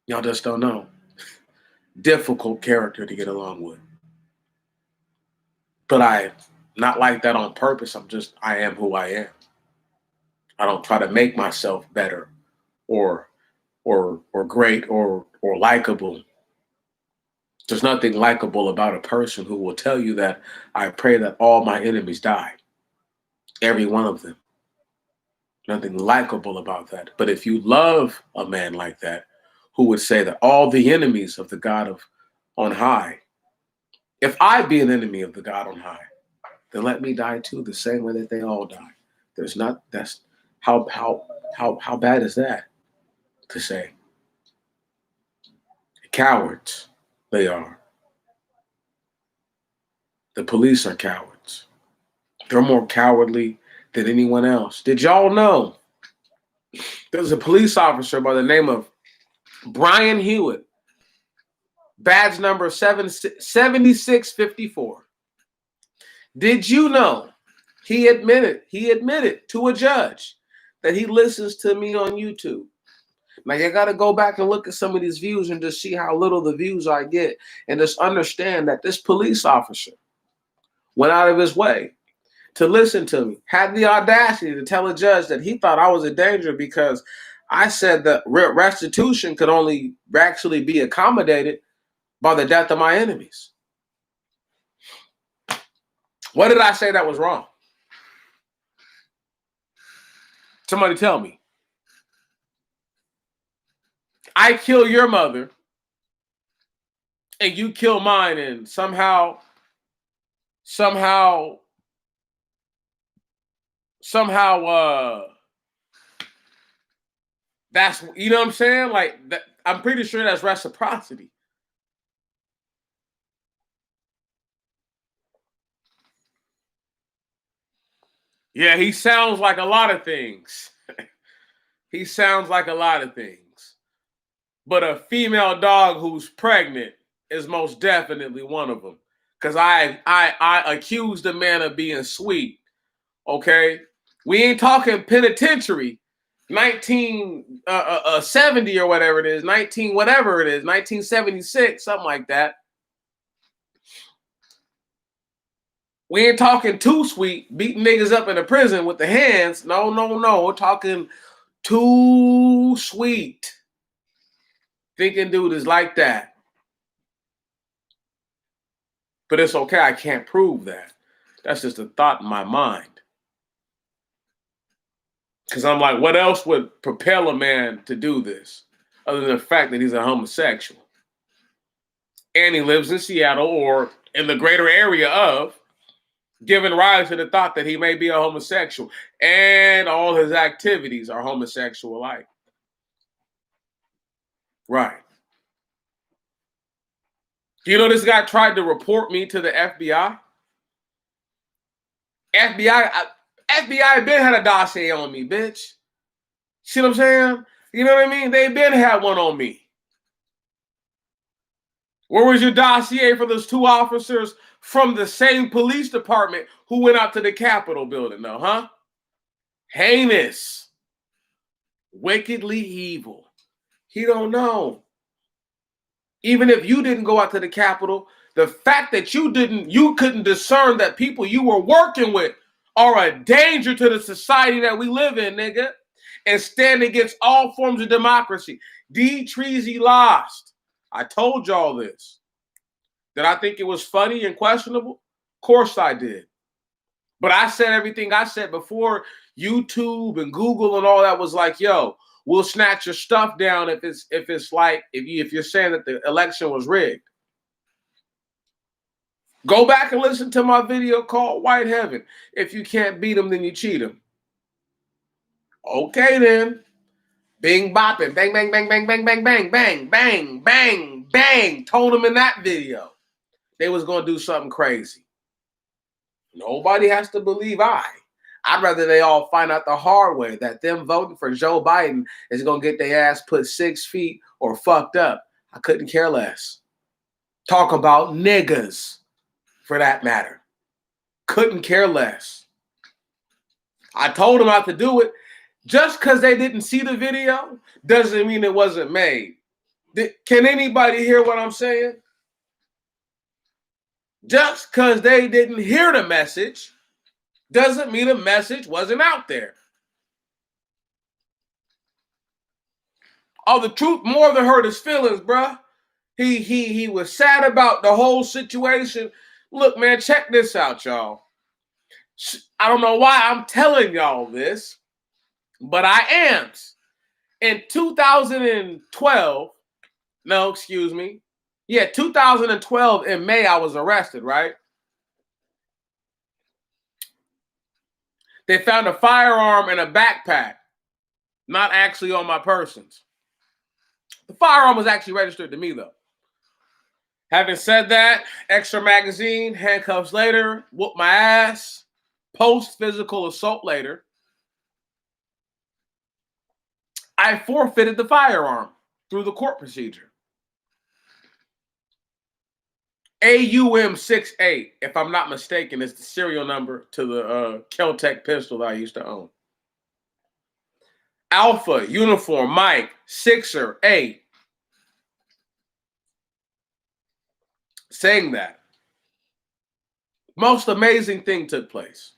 Y'all just don't know. Difficult character to get along with. But I not like that on purpose. I am who I am. I don't try to make myself better or great or likable. There's nothing likable about a person who will tell you that I pray that all my enemies die. Every one of them. Nothing likable about that. But if you love a man like that, who would say that all the enemies of the God of on high, if I be an enemy of the God on high, then let me die too, the same way that they all die. That's how bad is that to say? Cowards, they are. The police are cowards. They're more cowardly than anyone else. Did y'all know there's a police officer by the name of Brian Hewitt, badge number 7654. Did you know he admitted to a judge that he listens to me on YouTube? Now, you got to go back and look at some of these views and just see how little the views I get and just understand that this police officer went out of his way to listen to me, had the audacity to tell a judge that he thought I was a danger because I said that restitution could only actually be accommodated by the death of my enemies. What did I say that was wrong? Somebody tell me. I kill your mother and you kill mine, and somehow that's, you know what I'm saying? Like that, I'm pretty sure that's reciprocity. Yeah, he sounds like a lot of things. He sounds like a lot of things. But a female dog who's pregnant is most definitely one of them. Because I accused the man of being sweet. Okay? We ain't talking penitentiary. 1970 or whatever it is, 1976, something like that. We ain't talking too sweet, beating niggas up in the prison with the hands. No. We're talking too sweet. Thinking dude is like that. But it's okay. I can't prove that. That's just a thought in my mind. Because I'm like, what else would propel a man to do this other than the fact that he's a homosexual? And he lives in Seattle or in the greater area of, giving rise to the thought that he may be a homosexual. And all his activities are homosexual-like. Right. You know, this guy tried to report me to the FBI. FBI been had a dossier on me, bitch. See what I'm saying? You know what I mean? They been had one on me. Where was your dossier for those two officers from the same police department who went out to the Capitol building, though, huh? Heinous. Wickedly evil. He don't know. Even if you didn't go out to the Capitol, the fact that you couldn't discern that people you were working with are a danger to the society that we live in, nigga, and stand against all forms of democracy. D. Treasy lost. I told y'all this. Did I think it was funny and questionable? Of course I did. But I said everything I said before YouTube and Google and all that was like, yo, we'll snatch your stuff down if you're saying that the election was rigged. Go back and listen to my video called White Heaven. If you can't beat them, then you cheat them. Okay, then. Bing bopping. Bang, bang, bang, bang, bang, bang, bang, bang, bang, bang, bang. Told them in that video they was going to do something crazy. Nobody has to believe I'd rather they all find out the hard way that them voting for Joe Biden is going to get their ass put 6 feet or fucked up. I couldn't care less. Talk about niggas, for that matter. Couldn't care less. I told them not to do it. Just because they didn't see the video doesn't mean it wasn't made. Can anybody hear what I'm saying? Just because they didn't hear the message doesn't mean the message wasn't out there. Oh, the truth more than hurt his feelings, bruh. He was sad about the whole situation. Look, man, check this out, y'all. I don't know why I'm telling y'all this, but I am. In 2012, no, excuse me. Yeah, 2012 in May, I was arrested, right? They found a firearm in a backpack, not actually on my persons. The firearm was actually registered to me, though. Having said that, extra magazine, handcuffs later, whoop my ass, post physical assault later. I forfeited the firearm through the court procedure. AUM68, if I'm not mistaken, is the serial number to the Kel-Tec pistol that I used to own. Alpha, Uniform, Mike, Sixer, A. Saying that. Most amazing thing took place.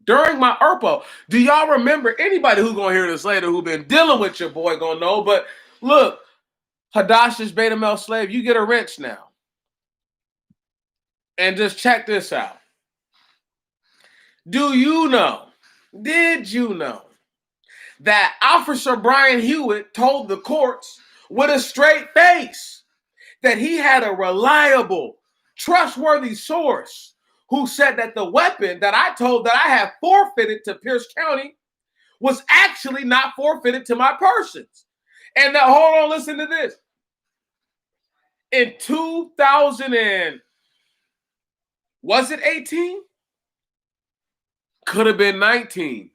During my ERPO, do y'all remember, anybody who's going to hear this later who's been dealing with your boy going to know, but look, Hadash's beta male slave, you get a wrench now. And just check this out. Did you know that Officer Brian Hewitt told the courts with a straight face that he had a reliable, trustworthy source who said that the weapon that I told that I have forfeited to Pierce County was actually not forfeited to my persons. And now, hold on, listen to this. In 2000 was it 18? Could have been 19.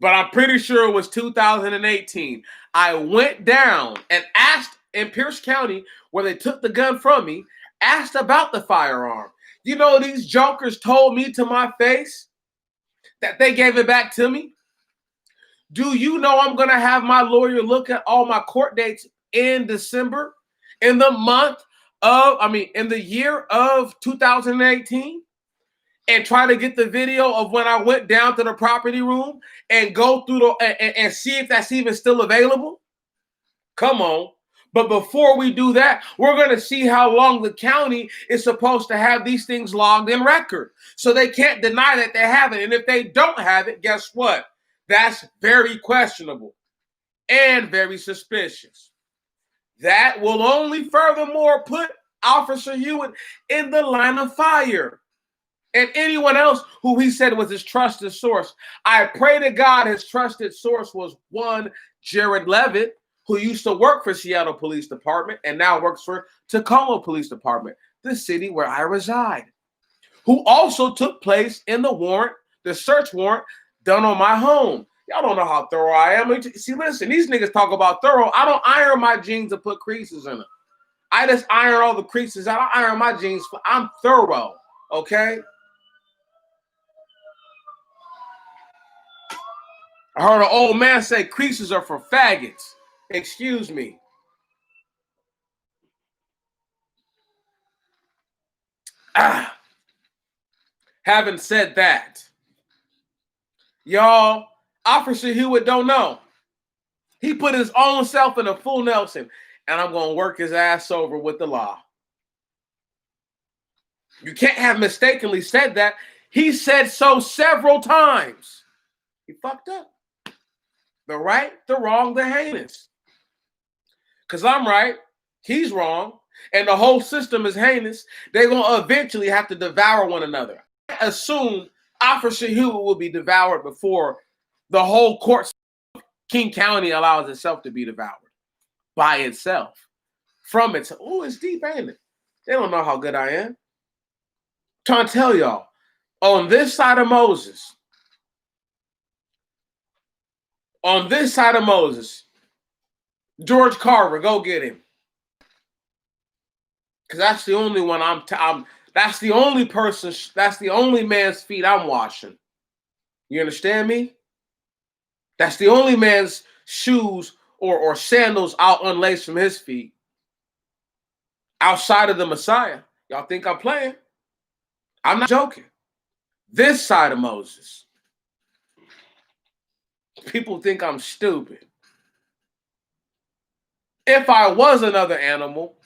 But I'm pretty sure it was 2018. I went down and asked in Pierce County, where they took the gun from me, asked about the firearm. You know, these jokers told me to my face that they gave it back to me. Do you know I'm going to have my lawyer look at all my court dates in December, in the year of 2018? And try to get the video of when I went down to the property room and go through and see if that's even still available? Come on. But before we do that, we're going to see how long the county is supposed to have these things logged in record. So they can't deny that they have it. And if they don't have it, guess what? That's very questionable and very suspicious. That will only furthermore put Officer Hewitt in the line of fire. And anyone else who he said was his trusted source. I pray to God his trusted source was one Jared Levitt, who used to work for Seattle Police Department and now works for Tacoma Police Department, the city where I reside, who also took place in the search warrant done on my home. Y'all don't know how thorough I am. See, listen, these niggas talk about thorough. I don't iron my jeans and put creases in them. I just iron all the creases out. I iron my jeans. I'm thorough, okay? I heard an old man say creases are for faggots. Excuse me. Having said that, y'all, Officer Hewitt don't know. He put his own self in a full Nelson, and I'm going to work his ass over with the law. You can't have mistakenly said that. He said so several times. He fucked up. The right, the wrong, the heinous. Because I'm right, he's wrong, and the whole system is heinous. They're going to eventually have to devour one another. I assume Officer Hewitt will be devoured before the whole court King County allows itself to be devoured by itself. From its, it's deep, ain't it? They don't know how good I am. I'm trying to tell y'all, on this side of Moses, George Carver, go get him. Because that's the only one that's the only man's feet I'm washing. You understand me? That's the only man's shoes or sandals out unlaced from his feet outside of the Messiah. Y'all think I'm playing? I'm not joking. This side of Moses. People think I'm stupid. If I was another animal,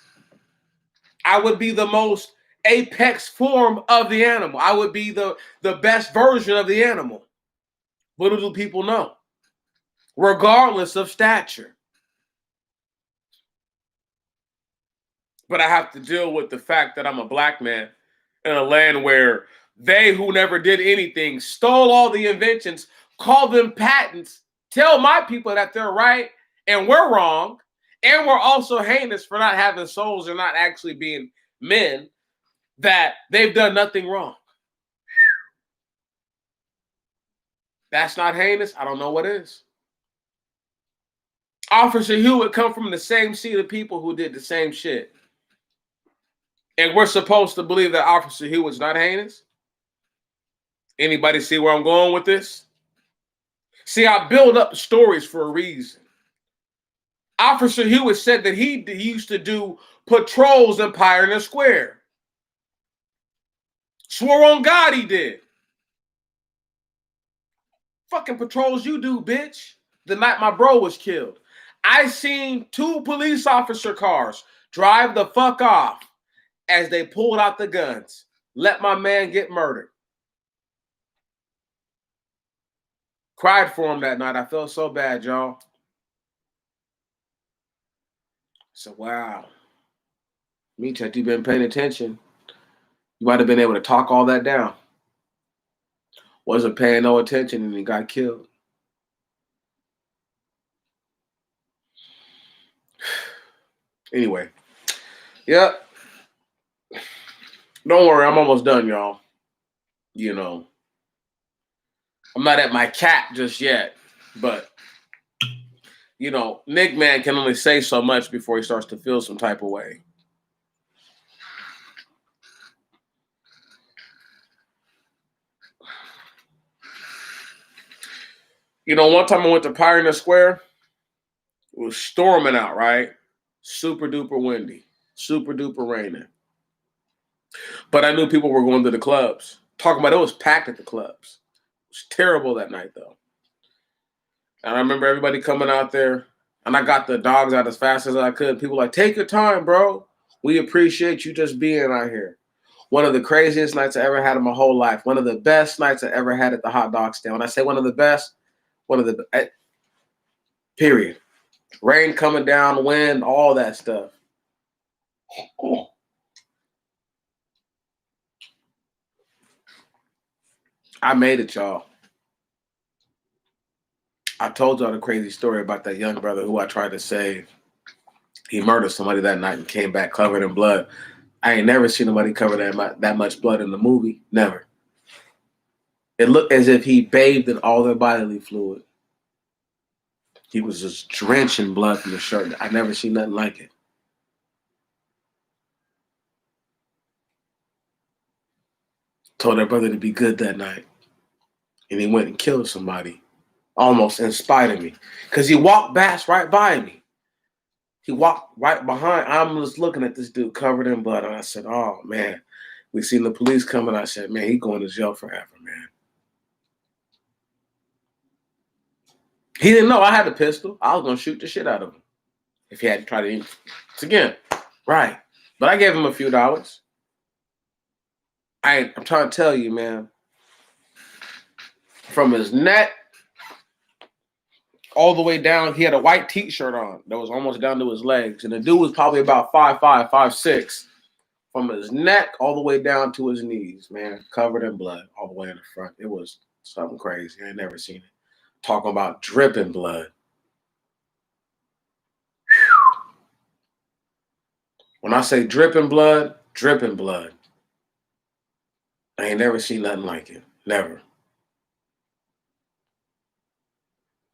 I would be the most apex form of the animal. I would be the best version of the animal. Little do people know. Regardless of stature. But I have to deal with the fact that I'm a black man in a land where they who never did anything stole all the inventions, call them patents, tell my people that they're right and we're wrong, and we're also heinous for not having souls or not actually being men, that they've done nothing wrong. That's not heinous. I don't know what is. Officer Hewitt come from the same seed of people who did the same shit. And we're supposed to believe that Officer Hewitt's not heinous? Anybody see where I'm going with this? See, I build up stories for a reason. Officer Hewitt said that he used to do patrols in Pioneer Square. Swore on God he did. Fucking patrols you do, bitch. The night my bro was killed. I seen 2 police officer cars drive the fuck off as they pulled out the guns. Let my man get murdered. Cried for him that night. I felt so bad, y'all. So, wow. Me, Chet, you been paying attention. You might have been able to talk all that down. Wasn't paying no attention and he got killed. Anyway. Yep. Don't worry, I'm almost done, y'all. You know, I'm not at my cap just yet, but you know, Nick Man can only say so much before he starts to feel some type of way. You know, one time I went to Pioneer Square. It was storming out, right? Super duper windy, super duper raining. But I knew people were going to the clubs. Talking about it was packed at the clubs. It was terrible that night, though. And I remember everybody coming out there, and I got the dogs out as fast as I could. People like, take your time, bro. We appreciate you just being out here. One of the craziest nights I ever had in my whole life. One of the best nights I ever had at the hot dog stand. When I say one of the best, period. Rain coming down, wind, all that stuff. Oh. I made it, y'all. I told y'all the crazy story about that young brother who I tried to save. He murdered somebody that night and came back covered in blood. I ain't never seen nobody cover that much blood in the movie. Never. It looked as if he bathed in all their bodily fluid. He was just drenching blood from the shirt. I never seen nothing like it. Told that brother to be good that night. And he went and killed somebody. Almost in spite of me. Because he walked past right by me. He walked right behind. I'm just looking at this dude covered in blood. And I said, oh, man. We seen the police coming. I said, man, he going to jail forever, man. He didn't know I had a pistol. I was going to shoot the shit out of him if he had to try to. It's again, right. But I gave him a few dollars. I'm trying to tell you, man. From his neck all the way down, he had a white t-shirt on that was almost down to his legs. And the dude was probably about 5'5", 5'6". From his neck all the way down to his knees, man. Covered in blood all the way in the front. It was something crazy. I ain't never seen it. Talking about dripping blood. When I say dripping blood, dripping blood. I ain't never seen nothing like it. Never.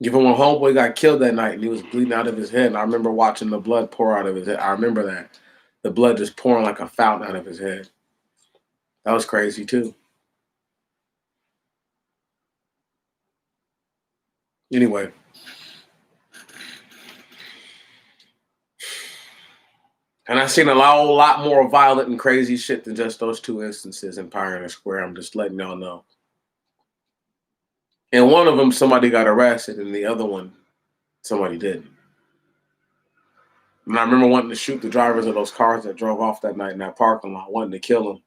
Even when homeboy got killed that night and he was bleeding out of his head, and I remember watching the blood pour out of his head. I remember that. The blood just pouring like a fountain out of his head. That was crazy too. Anyway, and I've seen a lot more violent and crazy shit than just those two instances in Pioneer Square. I'm just letting y'all know. And one of them, somebody got arrested, and the other one, somebody didn't. And I remember wanting to shoot the drivers of those cars that drove off that night in that parking lot, wanting to kill them.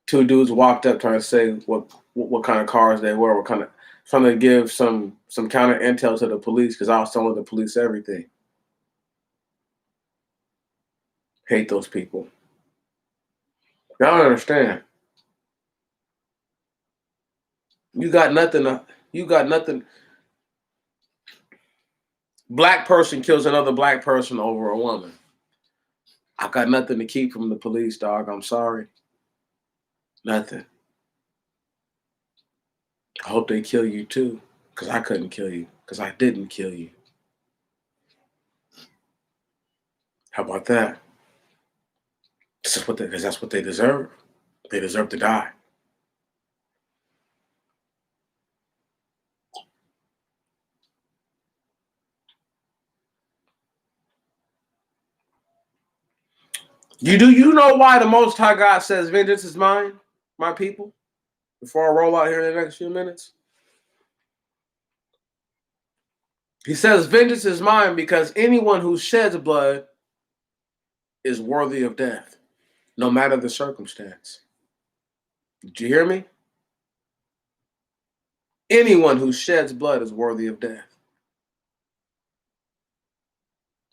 Two dudes walked up trying to say what kind of cars they were, what kind of trying to give some counter intel to the police because I was telling the police everything. Hate those people. Y'all don't understand. You got nothing. You got nothing. Black person kills another black person over a woman. I got nothing to keep from the police, dog. I'm sorry. Nothing. I hope they kill you too, because I couldn't kill you, because I didn't kill you. How about that? Because that's what they deserve. They deserve to die. You know why the Most High God says vengeance is mine, my people? Before I roll out here in the next few minutes. He says vengeance is mine because anyone who sheds blood is worthy of death, no matter the circumstance. Did you hear me? Anyone who sheds blood is worthy of death.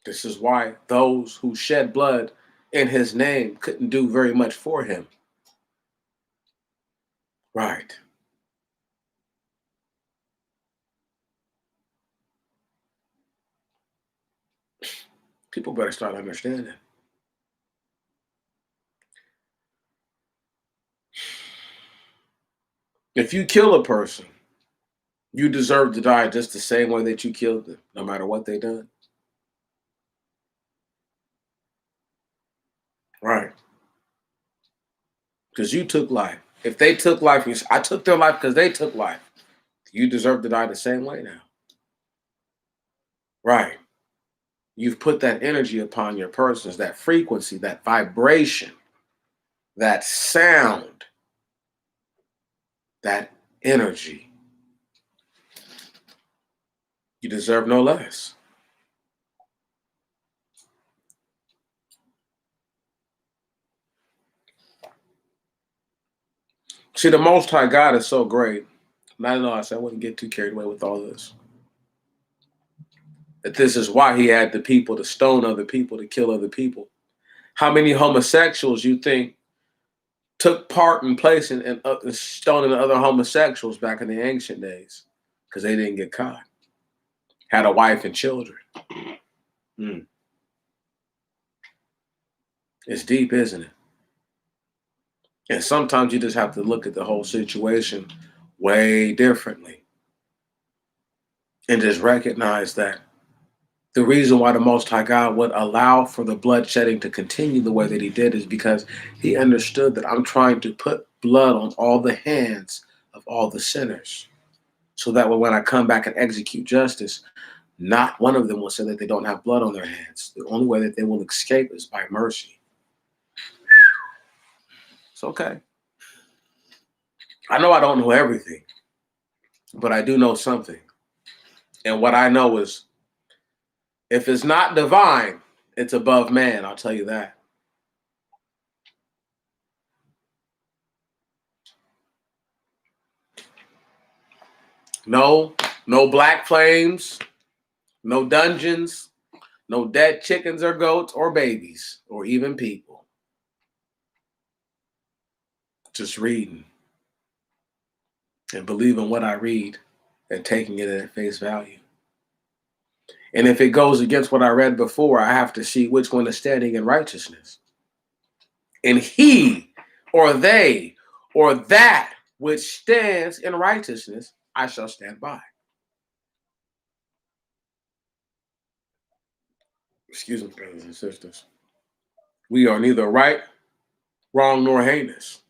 This is why those who shed blood in his name couldn't do very much for him. Right. People better start understanding. If you kill a person, you deserve to die just the same way that you killed them, no matter what they done. Right. Because you took life. If they took life, I took their life because they took life. You deserve to die the same way now. Right. You've put that energy upon your persons, that frequency, that vibration, that sound, that energy. You deserve no less. See, the Most High God is so great. And I know I said I wouldn't get too carried away with all this. That this is why he had the people to stone other people, to kill other people. How many homosexuals you think took part in place in stoning other homosexuals back in the ancient days because they didn't get caught? Had a wife and children. Mm. It's deep, isn't it? And sometimes you just have to look at the whole situation way differently and just recognize that the reason why the Most High God would allow for the bloodshedding to continue the way that he did is because he understood that I'm trying to put blood on all the hands of all the sinners. So that when I come back and execute justice, not one of them will say that they don't have blood on their hands. The only way that they will escape is by mercy. It's okay. I know I don't know everything, but I do know something. And what I know is if it's not divine, it's above man. I'll tell you that. No black flames, no dungeons, no dead chickens or goats or babies or even people. Just reading and believing what I read and taking it at face value. And if it goes against what I read before, I have to see which one is standing in righteousness. And he or they or that which stands in righteousness, I shall stand by. Excuse me, brothers and sisters. We are neither right, wrong, nor heinous.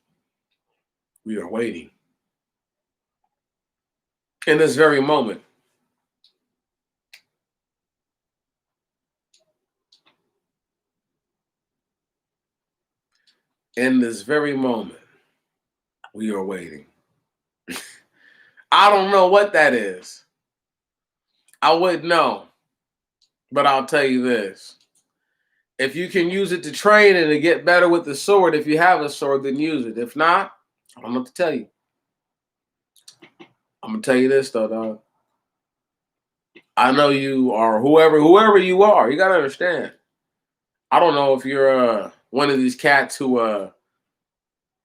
We are waiting. in this very moment. In this very moment, we are waiting. I don't know what that is. I wouldn't know. But I'll tell you this. If you can use it to train and to get better with the sword, if you have a sword, then use it. If not, I don't know what to tell you. I'm gonna tell you this though, dog. I know you are whoever you are. You gotta understand. I don't know if you're one of these cats who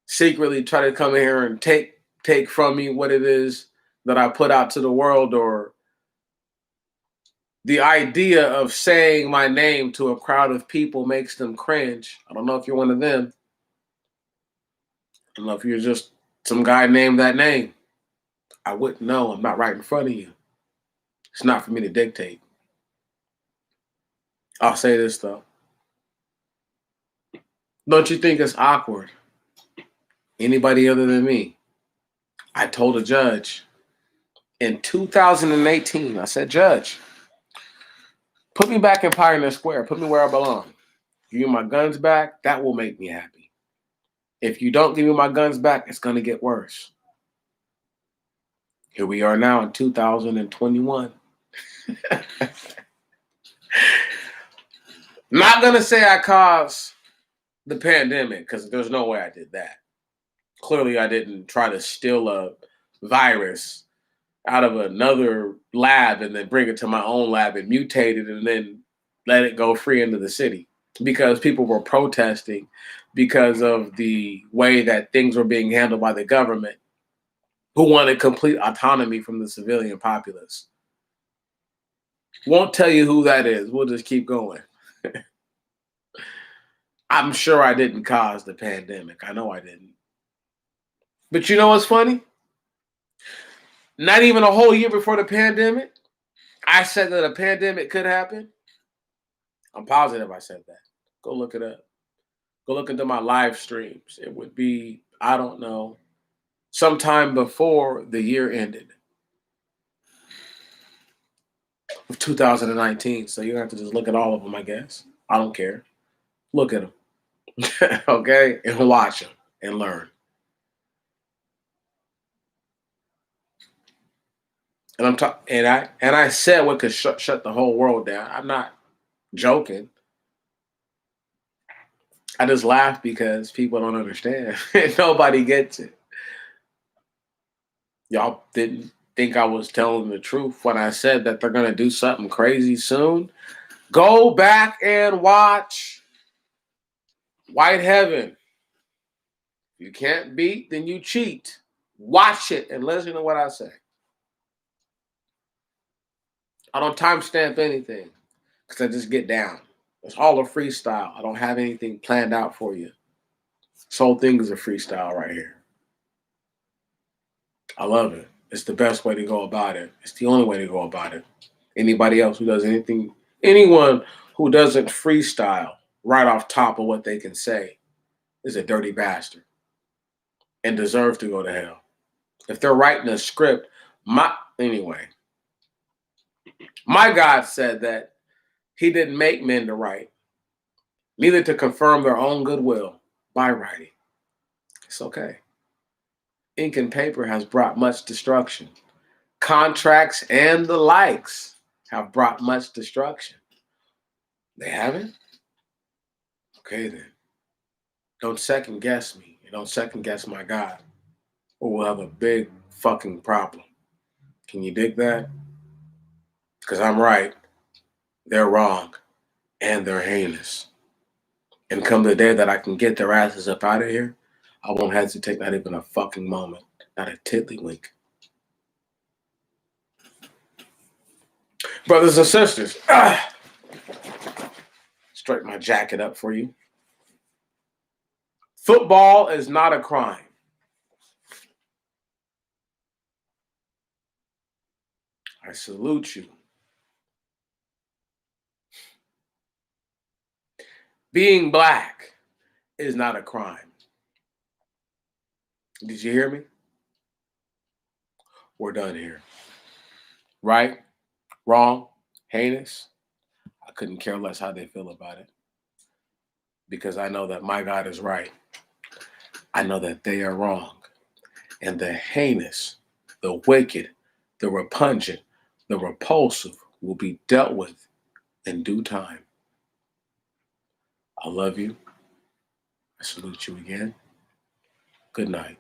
secretly try to come in here and take from me what it is that I put out to the world, or the idea of saying my name to a crowd of people makes them cringe. I don't know if you're one of them. I don't know if you're just some guy named that name. I wouldn't know. I'm not right in front of you. It's not for me to dictate. I'll say this though. Don't you think it's awkward? Anybody other than me? I told a judge in 2018, I said, Judge, put me back in Pioneer Square. Put me where I belong. Give me my guns back. That will make me happy. If you don't give me my guns back, it's going to get worse. Here we are now in 2021. Not going to say I caused the pandemic, because there's no way I did that. Clearly, I didn't try to steal a virus out of another lab and then bring it to my own lab and mutate it and then let it go free into the city, because people were protesting because of the way that things were being handled by the government, who wanted complete autonomy from the civilian populace. Won't tell you who that is. We'll just keep going. I'm sure I didn't cause the pandemic. I know I didn't. But you know what's funny? Not even a whole year before the pandemic, I said that a pandemic could happen. I'm positive I said that. Go look it up. Go look into my live streams. It would be, I don't know, sometime before the year ended of 2019. So you have to just look at all of them, I guess. I don't care. Look at them, okay, and watch them and learn. And I'm talking, and I said what could shut the whole world down. I'm not joking. I just laugh because people don't understand. Nobody gets it. Y'all didn't think I was telling the truth when I said that they're gonna do something crazy soon. Go back and watch White Heaven. If you can't beat, then you cheat. Watch it and listen to what I say. I don't timestamp anything because I just get down. It's all a freestyle. I don't have anything planned out for you. This whole thing is a freestyle right here. I love it. It's the best way to go about it. It's the only way to go about it. Anybody else who does anything, anyone who doesn't freestyle right off top of what they can say is a dirty bastard and deserves to go to hell. If they're writing a script, anyway, my God said that he didn't make men to write, neither to confirm their own goodwill by writing. It's okay. Ink and paper has brought much destruction. Contracts and the likes have brought much destruction. They haven't? Okay then. Don't second guess me. You don't second guess my God, or we'll have a big fucking problem. Can you dig that? Because I'm right, they're wrong, and they're heinous. And come the day that I can get their asses up out of here, I won't hesitate not even a fucking moment, not a tiddlywink. Brothers and sisters, straighten my jacket up for you. Football is not a crime. I salute you. Being black is not a crime. Did you hear me? We're done here. right, wrong, heinous, I couldn't care less how they feel about it because I know that my God is right. I know that they are wrong. And the heinous, the wicked, the repugnant, the repulsive will be dealt with in due time. I love you. I salute you again. Good night.